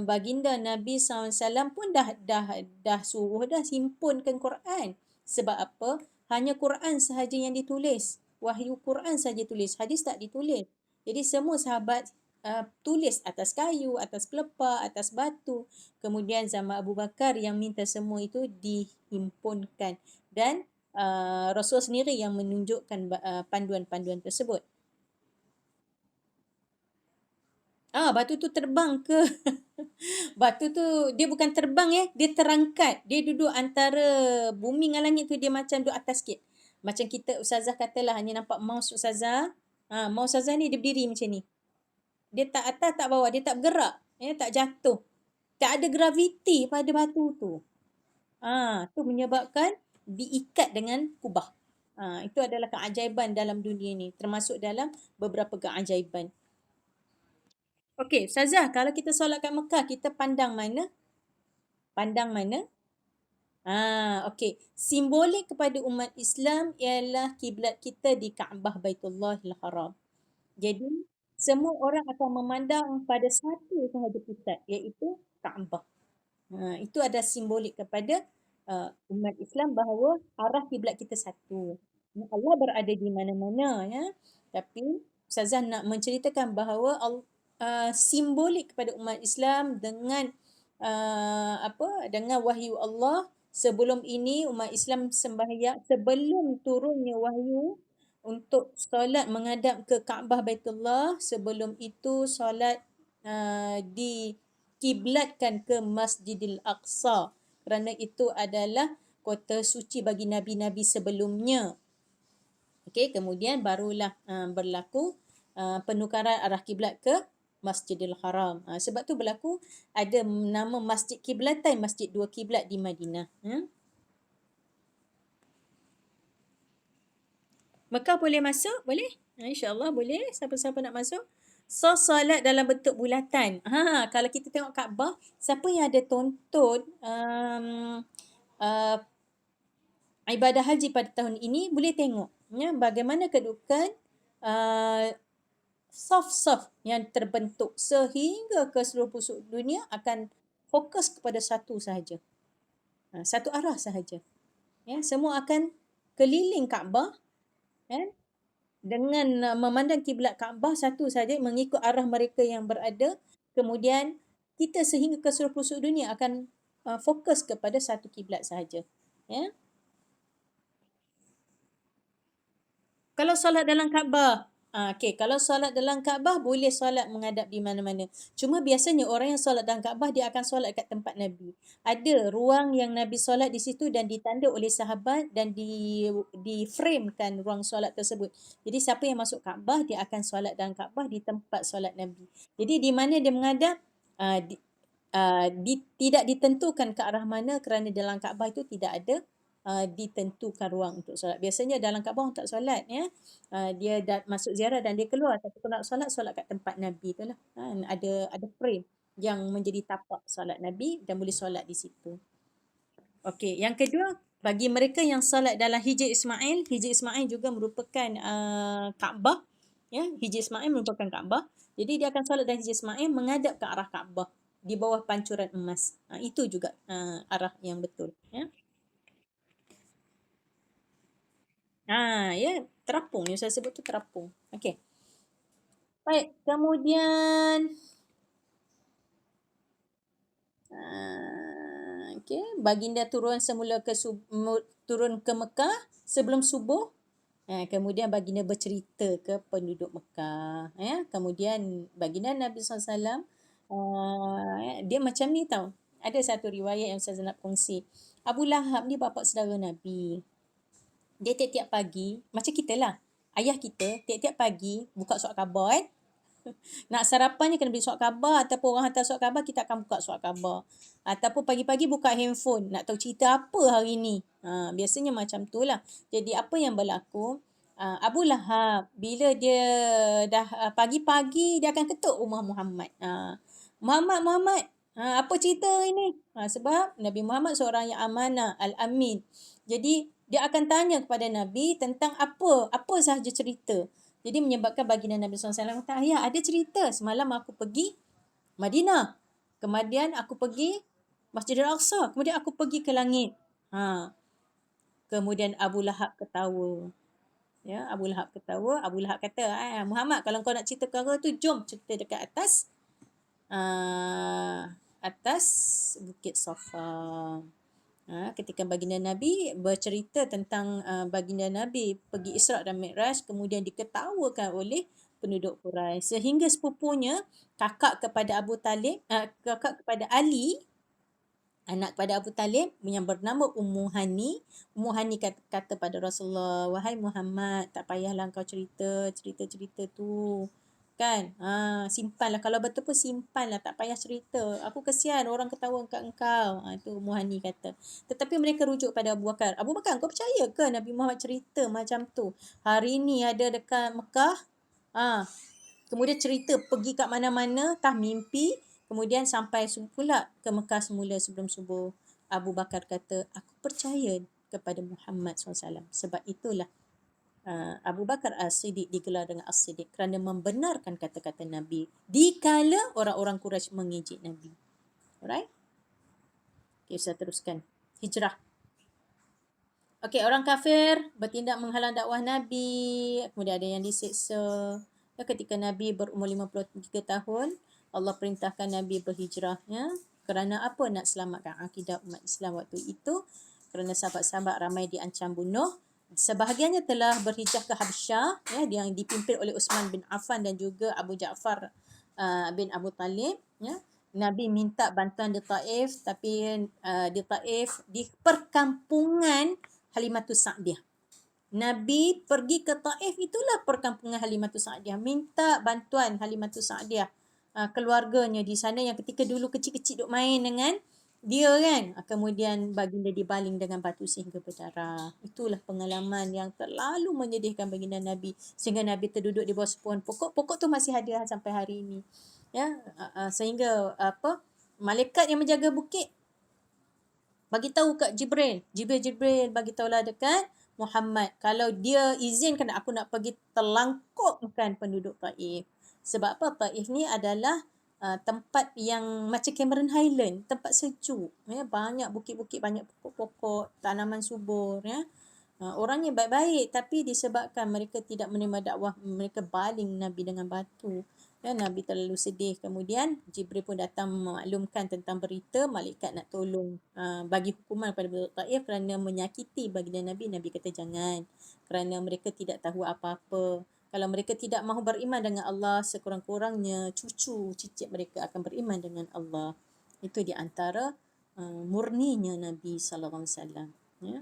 A: baginda Nabi SAW pun dah suruh dah himpunkan Quran. Sebab apa? Hanya Quran sahaja yang ditulis. Wahyu Quran saja tulis, hadis tak ditulis. Jadi semua sahabat tulis atas kayu, atas pelepah, atas batu. Kemudian zaman Abu Bakar yang minta semua itu dihimpunkan. Dan Rasul sendiri yang menunjukkan panduan-panduan tersebut. Batu tu terbang ke? Batu tu dia bukan terbang dia terangkat. Dia duduk antara bumi dengan langit tu, dia macam duduk atas sikit. Macam kita ustazah katalah hanya nampak mouse ustazah. Mau Ustazah ni dia berdiri macam ni. Dia tak atas, tak bawah, dia tak bergerak, tak jatuh. Tak ada graviti pada batu tu. Tu menyebabkan diikat dengan kubah. Itu adalah keajaiban dalam dunia ni, termasuk dalam beberapa keajaiban. Okey, Ustazah, kalau kita solat kat Mekah, kita pandang mana? Pandang mana? Okey. Simbolik kepada umat Islam ialah kiblat kita di Kaabah Baitullahil Haram. Jadi, semua orang akan memandang pada satu sahaja pusat, iaitu Kaabah. Itu ada simbolik kepada umat Islam bahawa arah kiblat kita satu. Allah berada di mana-mana, ya. Tapi Ustazah nak menceritakan bahawa simbolik kepada umat Islam dengan dengan wahyu Allah. Sebelum ini umat Islam sembahyang sebelum turunnya wahyu untuk solat menghadap ke Kaabah Baitullah. Sebelum itu solat dikiblatkan ke Masjidil Aqsa, kerana itu adalah kota suci bagi nabi-nabi sebelumnya. Okey, kemudian barulah berlaku penukaran arah kiblat ke Masjidil Haram. Sebab tu berlaku ada nama Masjid Kiblatan, Masjid Dua Kiblat di Madinah. Mekah boleh masuk? Boleh? InsyaAllah boleh. Siapa-siapa nak masuk? So, solat dalam bentuk bulatan. Kalau kita tengok Kaabah, siapa yang ada tonton ibadah haji pada tahun ini, boleh tengok bagaimana kedudukan saf-saf yang terbentuk sehingga ke seluruh pusuk dunia akan fokus kepada satu sahaja. Satu arah sahaja. Semua akan keliling Kaabah, dengan memandang kiblat Kaabah satu sahaja, mengikut arah mereka yang berada. Kemudian kita sehingga ke seluruh pusuk dunia akan fokus kepada satu kiblat sahaja. Kalau solat dalam Kaabah, kalau solat dalam Kaabah boleh solat menghadap di mana-mana. Cuma biasanya orang yang solat dalam Kaabah dia akan solat kat tempat Nabi. Ada ruang yang Nabi solat di situ dan ditanda oleh sahabat dan di framekan ruang solat tersebut. Jadi siapa yang masuk Kaabah dia akan solat dalam Kaabah di tempat solat Nabi. Jadi di mana dia menghadap tidak ditentukan ke arah mana, kerana dalam Kaabah itu tidak ada ditentukan ruang untuk solat. Biasanya dalam Kaabah orang tak solat, dia masuk ziarah dan dia keluar. Tapi kalau nak solat, solat kat tempat Nabi tu lah. Ada frame yang menjadi tapak solat Nabi dan boleh solat di situ. Okey, yang kedua, bagi mereka yang solat dalam Hijr Ismail juga merupakan Kaabah. Hijr Ismail merupakan Kaabah. Jadi dia akan solat dalam Hijr Ismail menghadap ke arah Kaabah di bawah pancuran emas. Itu juga arah yang betul. Terapung. Yang saya sebut tu terapung. Okey. Baik, kemudian baginda turun semula turun ke Mekah sebelum subuh. Kemudian baginda bercerita ke penduduk Mekah. Kemudian baginda Nabi SAW, dia macam ni tau. Ada satu riwayat yang saya nak kongsi. Abu Lahab ni bapa saudara Nabi. Dia tiap-tiap pagi, macam kita lah. Ayah kita tiap-tiap pagi buka surat khabar kan. Nak sarapannya kena beli surat khabar, ataupun orang hantar surat khabar, kita akan buka surat khabar. Ataupun pagi-pagi buka handphone, nak tahu cerita apa hari ni. Biasanya macam tu lah. Jadi apa yang berlaku, Abu Lahab, bila dia dah pagi-pagi, dia akan ketuk rumah Muhammad. Muhammad, apa cerita hari ni? Sebab Nabi Muhammad seorang yang amanah, Al-Amin. Jadi dia akan tanya kepada Nabi tentang apa sahaja cerita. Jadi menyebabkan baginda Nabi SAW kata, ayah ada cerita. Semalam aku pergi Madinah. Kemudian aku pergi Masjidil Aqsa. Kemudian aku pergi ke langit. Kemudian Abu Lahab ketawa. Abu Lahab ketawa. Abu Lahab kata, Muhammad, kalau kau nak cerita perkara tu, jom cerita dekat atas Bukit Safa. Ketika baginda Nabi bercerita tentang baginda Nabi pergi Isra' dan Mi'raj, kemudian diketawakan oleh penduduk Quraisy, sehingga sepupunya kakak kepada Abu Talib, kakak kepada Ali, anak pada Abu Talib yang bernama Ummu Hani. Ummu Hani kata pada Rasulullah, "Wahai Muhammad, tak payahlah kau cerita tu. Kan? Simpanlah. Kalau betul pun simpanlah. Tak payah cerita. Aku kesian orang ketawa kat engkau." Itu Ummu Hani kata. Tetapi mereka rujuk pada Abu Bakar. Abu Bakar, kau percaya ke Nabi Muhammad cerita macam tu? Hari ni ada dekat Mekah. Kemudian cerita pergi kat mana-mana, tah mimpi. Kemudian sampai pula ke Mekah semula sebelum subuh. Abu Bakar kata, aku percaya kepada Muhammad SAW. Sebab itulah Abu Bakar As-Siddiq digelar dengan As-Siddiq kerana membenarkan kata-kata Nabi dikala orang-orang Quraisy mengejek Nabi. Alright? Okay, saya teruskan. Hijrah. Okey, orang kafir bertindak menghalang dakwah Nabi. Kemudian ada yang diseksa. Ketika Nabi berumur 53 tahun, Allah perintahkan Nabi berhijrah. Ya. Kerana apa? Nak selamatkan akidah umat Islam waktu itu. Kerana sahabat-sahabat ramai diancam bunuh. Sebahagiannya telah berhijrah ke Habsyah, ya, yang dipimpin oleh Uthman bin Affan dan juga Abu Ja'far bin Abu Talib. Ya. Nabi minta bantuan di Taif, tapi di Taif, di perkampungan Halimatus Sa'diyah. Nabi pergi ke Taif, itulah perkampungan Halimatus Sa'diyah. Minta bantuan Halimatus Sa'diyah. Keluarganya di sana yang ketika dulu kecil-kecil duk main dengan dia kan. Kemudian baginda dibaling dengan batu sehingga berdarah. Itulah pengalaman yang terlalu menyedihkan baginda Nabi. Sehingga Nabi terduduk di bawah sepuan pokok. Pokok tu masih ada sampai hari ini. Ya, sehingga malaikat yang menjaga bukit bagi tahu kat Jibril bagi tahulah dekat Muhammad kalau dia izinkan aku nak pergi telangkupkan penduduk Taif. Sebab apa? Taif ni adalah tempat yang macam Cameron Highland, tempat sejuk, ya, banyak bukit-bukit, banyak pokok-pokok, tanaman subur, ya. Orangnya baik-baik tapi disebabkan mereka tidak menerima dakwah, mereka baling Nabi dengan batu. Ya, Nabi terlalu sedih. Kemudian Jibril pun datang memaklumkan tentang berita malaikat nak tolong bagi hukuman pada penduduk Taif kerana menyakiti baginda Nabi. Nabi kata jangan, kerana mereka tidak tahu apa-apa. Kalau mereka tidak mahu beriman dengan Allah, sekurang-kurangnya cucu cicit mereka akan beriman dengan Allah. Itu di antara murninya Nabi sallallahu alaihi wasallam, ya.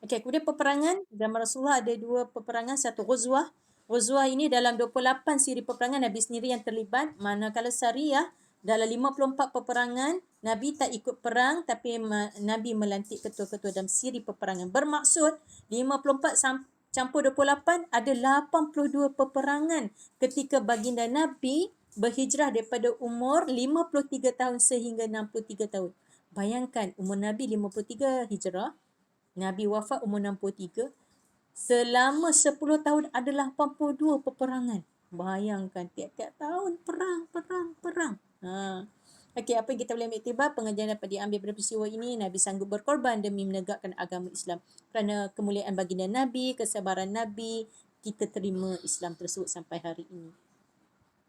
A: Okey, kemudian peperangan. Zaman Rasulullah ada 2 peperangan, satu Ghuzwah. Ghuzwah ini dalam 28 siri peperangan Nabi sendiri yang terlibat. Manakala Sariyah dalam 54 peperangan Nabi tak ikut perang tapi Nabi melantik ketua-ketua dalam siri peperangan. Bermaksud 54 campur 28 ada 82 peperangan ketika baginda Nabi berhijrah daripada umur 53 tahun sehingga 63 tahun. Bayangkan umur Nabi 53 hijrah, Nabi wafat umur 63. Selama 10 tahun ada 82 peperangan. Bayangkan tiap-tiap tahun perang. Okey, apa yang kita boleh ambil iktibar? Pengajaran dapat diambil daripada peristiwa ini, Nabi sanggup berkorban demi menegakkan agama Islam. Kerana kemuliaan baginda Nabi, kesabaran Nabi, kita terima Islam tersebut sampai hari ini.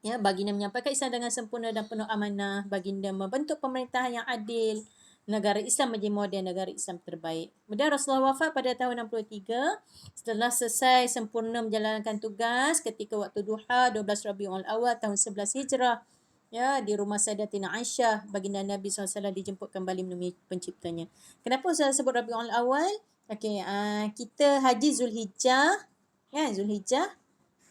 A: Ya, baginda menyampaikan Islam dengan sempurna dan penuh amanah. Baginda membentuk pemerintahan yang adil. Negara Islam menjadi model negara Islam terbaik. Kemudian Rasulullah wafat pada tahun 63 setelah selesai sempurna menjalankan tugas ketika waktu duha 12 Rabiul Awal tahun 11 Hijrah. Ya, di rumah Sayyidatina Aisyah, baginda Nabi SAW dijemput kembali menemui penciptanya. Kenapa saya sebut Rabiul Awal? Okey, kita haji Zulhijjah, ya, Zulhijjah.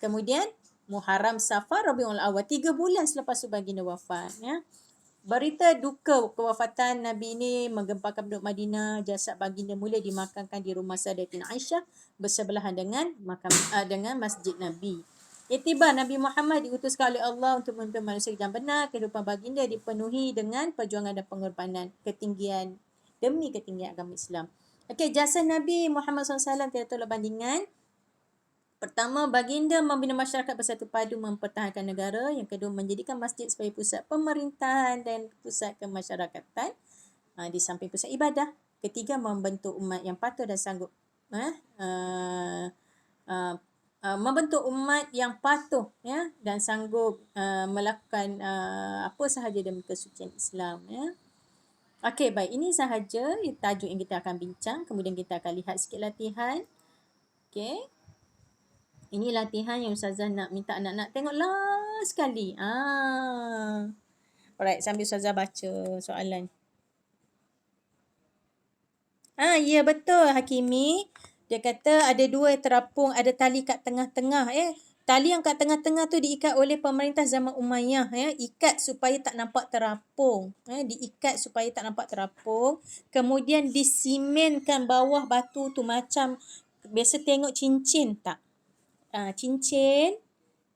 A: Kemudian Muharram, Safar, Rabiul Awal. 3 bulan selepas tu baginda wafat, ya. Berita duka kewafatan Nabi ini menggemparkan penduduk Madinah. Jasad baginda mula dimakamkan di rumah Sayyidatina Aisyah bersebelahan dengan dengan Masjid Nabi. Iktibar Nabi Muhammad diutuskan oleh Allah untuk memimpin manusia yang benar. Kehidupan baginda dipenuhi dengan perjuangan dan pengorbanan demi ketinggian agama Islam. Okey, jasa Nabi Muhammad SAW tidak tolak bandingan. Pertama, baginda membina masyarakat bersatu padu mempertahankan negara. Yang kedua, menjadikan masjid sebagai pusat pemerintahan dan pusat kemasyarakatan di samping pusat ibadah. Ketiga, membentuk umat yang patuh dan sanggup membentuk umat yang patuh, ya, dan sanggup melakukan apa sahaja demi kesucian Islam, ya. Okey, baik, ini sahaja tajuk yang kita akan bincang. Kemudian kita akan lihat sikit latihan. Okey. Ini latihan yang Ustazah nak minta anak-anak tengok last sekali. Alright, sambil Ustazah baca soalan. Ya betul Hakimi. Dia kata ada dua terapung, ada tali kat tengah-tengah. Tali yang kat tengah-tengah tu diikat oleh pemerintah zaman Umayyah. Ikat supaya tak nampak terapung. Diikat supaya tak nampak terapung. Kemudian disimenkan bawah batu tu macam biasa tengok cincin tak? Cincin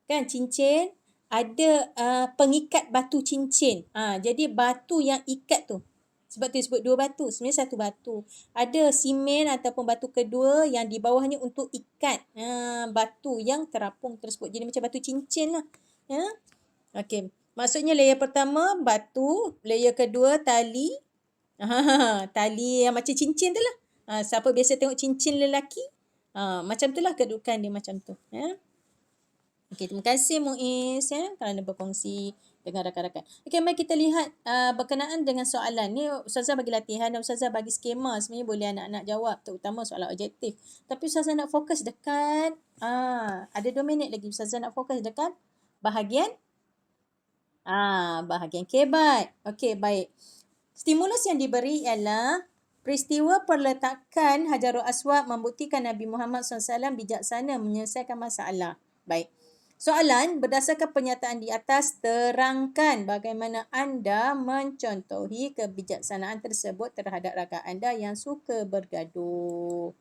A: kan cincin ada pengikat batu cincin. Jadi batu yang ikat tu. Sebab tu disebut dua batu. Sebenarnya satu batu. Ada simen ataupun batu kedua yang di bawahnya untuk ikat batu yang terapung tersebut. Jadi macam batu cincin lah. Ya. Okey. Maksudnya layer pertama batu, layer kedua tali. Tali yang macam cincin tu lah. Siapa biasa tengok cincin lelaki, macam tu lah kedudukan dia macam tu. Ya. Okey, terima kasih Muiz kerana berkongsi dengan rakan-rakan. Okey, mari kita lihat berkenaan dengan soalan. Ni Ustazah bagi latihan dan Ustazah bagi skema. Sebenarnya boleh anak-anak jawab, terutama soalan objektif. Tapi Ustazah nak fokus dekat, ada 2 minit lagi. Ustazah nak fokus dekat bahagian, bahagian kebat. Okey, baik. Stimulus yang diberi ialah peristiwa perletakan Hajarul Aswad membuktikan Nabi Muhammad SAW bijaksana menyelesaikan masalah. Baik. Soalan, berdasarkan pernyataan di atas, terangkan bagaimana anda mencontohi kebijaksanaan tersebut terhadap rakan anda yang suka bergaduh.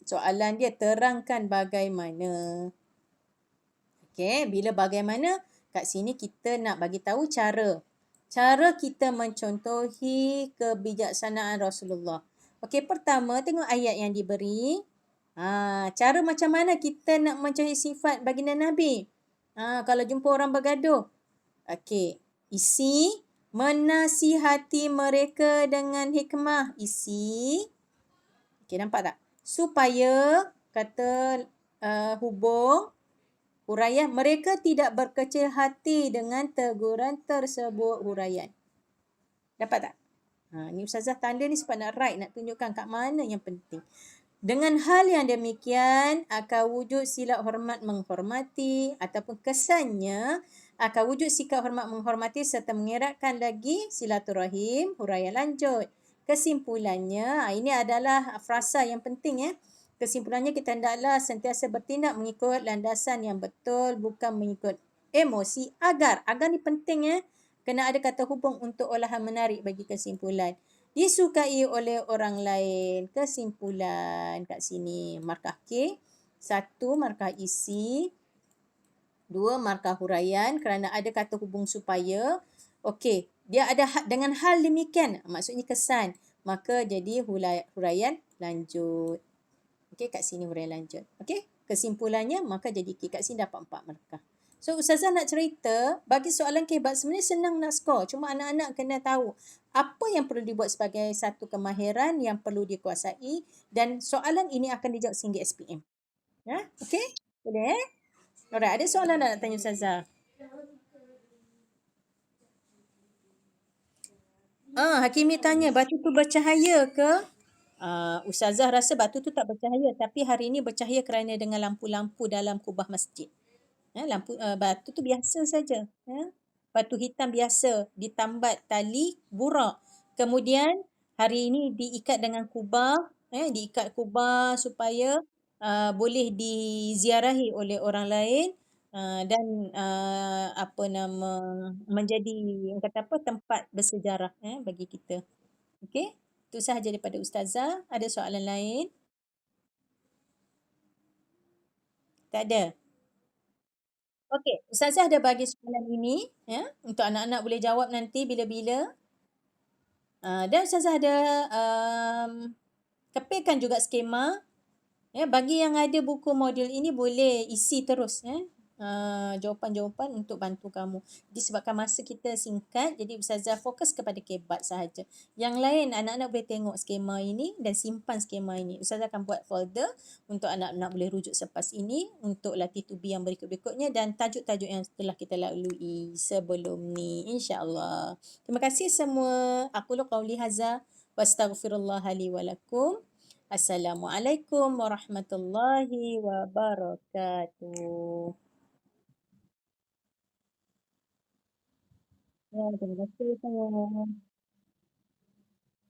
A: Soalan dia, terangkan bagaimana. Okey, bila bagaimana, kat sini kita nak bagi tahu cara. Cara kita mencontohi kebijaksanaan Rasulullah. Okey, pertama tengok ayat yang diberi. Cara macam mana kita nak mencontohi sifat baginda Nabi? Kalau jumpa orang bergaduh. Okey, isi menasihati mereka dengan hikmah. Isi. Okey, nampak tak? Supaya kata hubung huraian, mereka tidak berkecil hati dengan teguran tersebut huraian. Dapat tak? Ni Ustazah tanda ni sebab nak write, nak tunjukkan kat mana yang penting. Dengan hal yang demikian, akan wujud silap hormat menghormati ataupun kesannya akan wujud sikap hormat menghormati serta mengeratkan lagi silaturahim, huraian lanjut. Kesimpulannya, ini adalah frasa yang penting. Kesimpulannya kita hendaklah sentiasa bertindak mengikut landasan yang betul, bukan mengikut emosi agar. Agar ni penting. Kena ada kata hubung untuk olahan menarik bagi kesimpulan. Disukai oleh orang lain. Kesimpulan kat sini. Markah K. 1, markah isi. 2, markah huraian kerana ada kata hubung supaya. Okey, dia ada dengan hal demikian. Maksudnya kesan. Maka jadi huraian lanjut. Okey, kat sini huraian lanjut. Okey, kesimpulannya maka jadi K. Kat sini dapat 4 markah. So Ustazah nak cerita, bagi soalan kebat sebenarnya senang nak skor. Cuma anak-anak kena tahu apa yang perlu dibuat sebagai satu kemahiran yang perlu dikuasai dan soalan ini akan dijawab sehingga SPM. Okey? Boleh Alright, ada soalan nak tanya Ustazah? Hakimi tanya, batu tu bercahaya ke? Ustazah rasa batu tu tak bercahaya, tapi hari ini bercahaya kerana dengan lampu-lampu dalam kubah masjid. Batu tu biasa saja. Batu hitam biasa ditambat tali burak. Kemudian hari ini diikat dengan kubah, diikat kubah supaya boleh diziarahi oleh orang lain dan menjadi yang kata apa tempat bersejarah bagi kita. Okey? Itu sahaja daripada Ustazah. Ada soalan lain? Tak ada. Okey, Ustazah ada bagi soalan ini untuk anak-anak boleh jawab nanti bila-bila. Dan Ustazah ada kepilkan juga skema. Bagi yang ada buku modul ini boleh isi terus jawapan-jawapan untuk bantu kamu. Disebabkan masa kita singkat, jadi Ustazah fokus kepada kebat sahaja. Yang lain anak-anak boleh tengok skema ini dan simpan skema ini. Ustazah akan buat folder untuk anak-anak boleh rujuk selepas ini untuk latih tubi yang berikut-berikutnya dan tajuk-tajuk yang telah kita lalui sebelum ni, insya-Allah. Terima kasih semua. Aku qauli hadza wa astaghfirullah li wa lakum. Assalamualaikum warahmatullahi wabarakatuh. Terima kasih semua.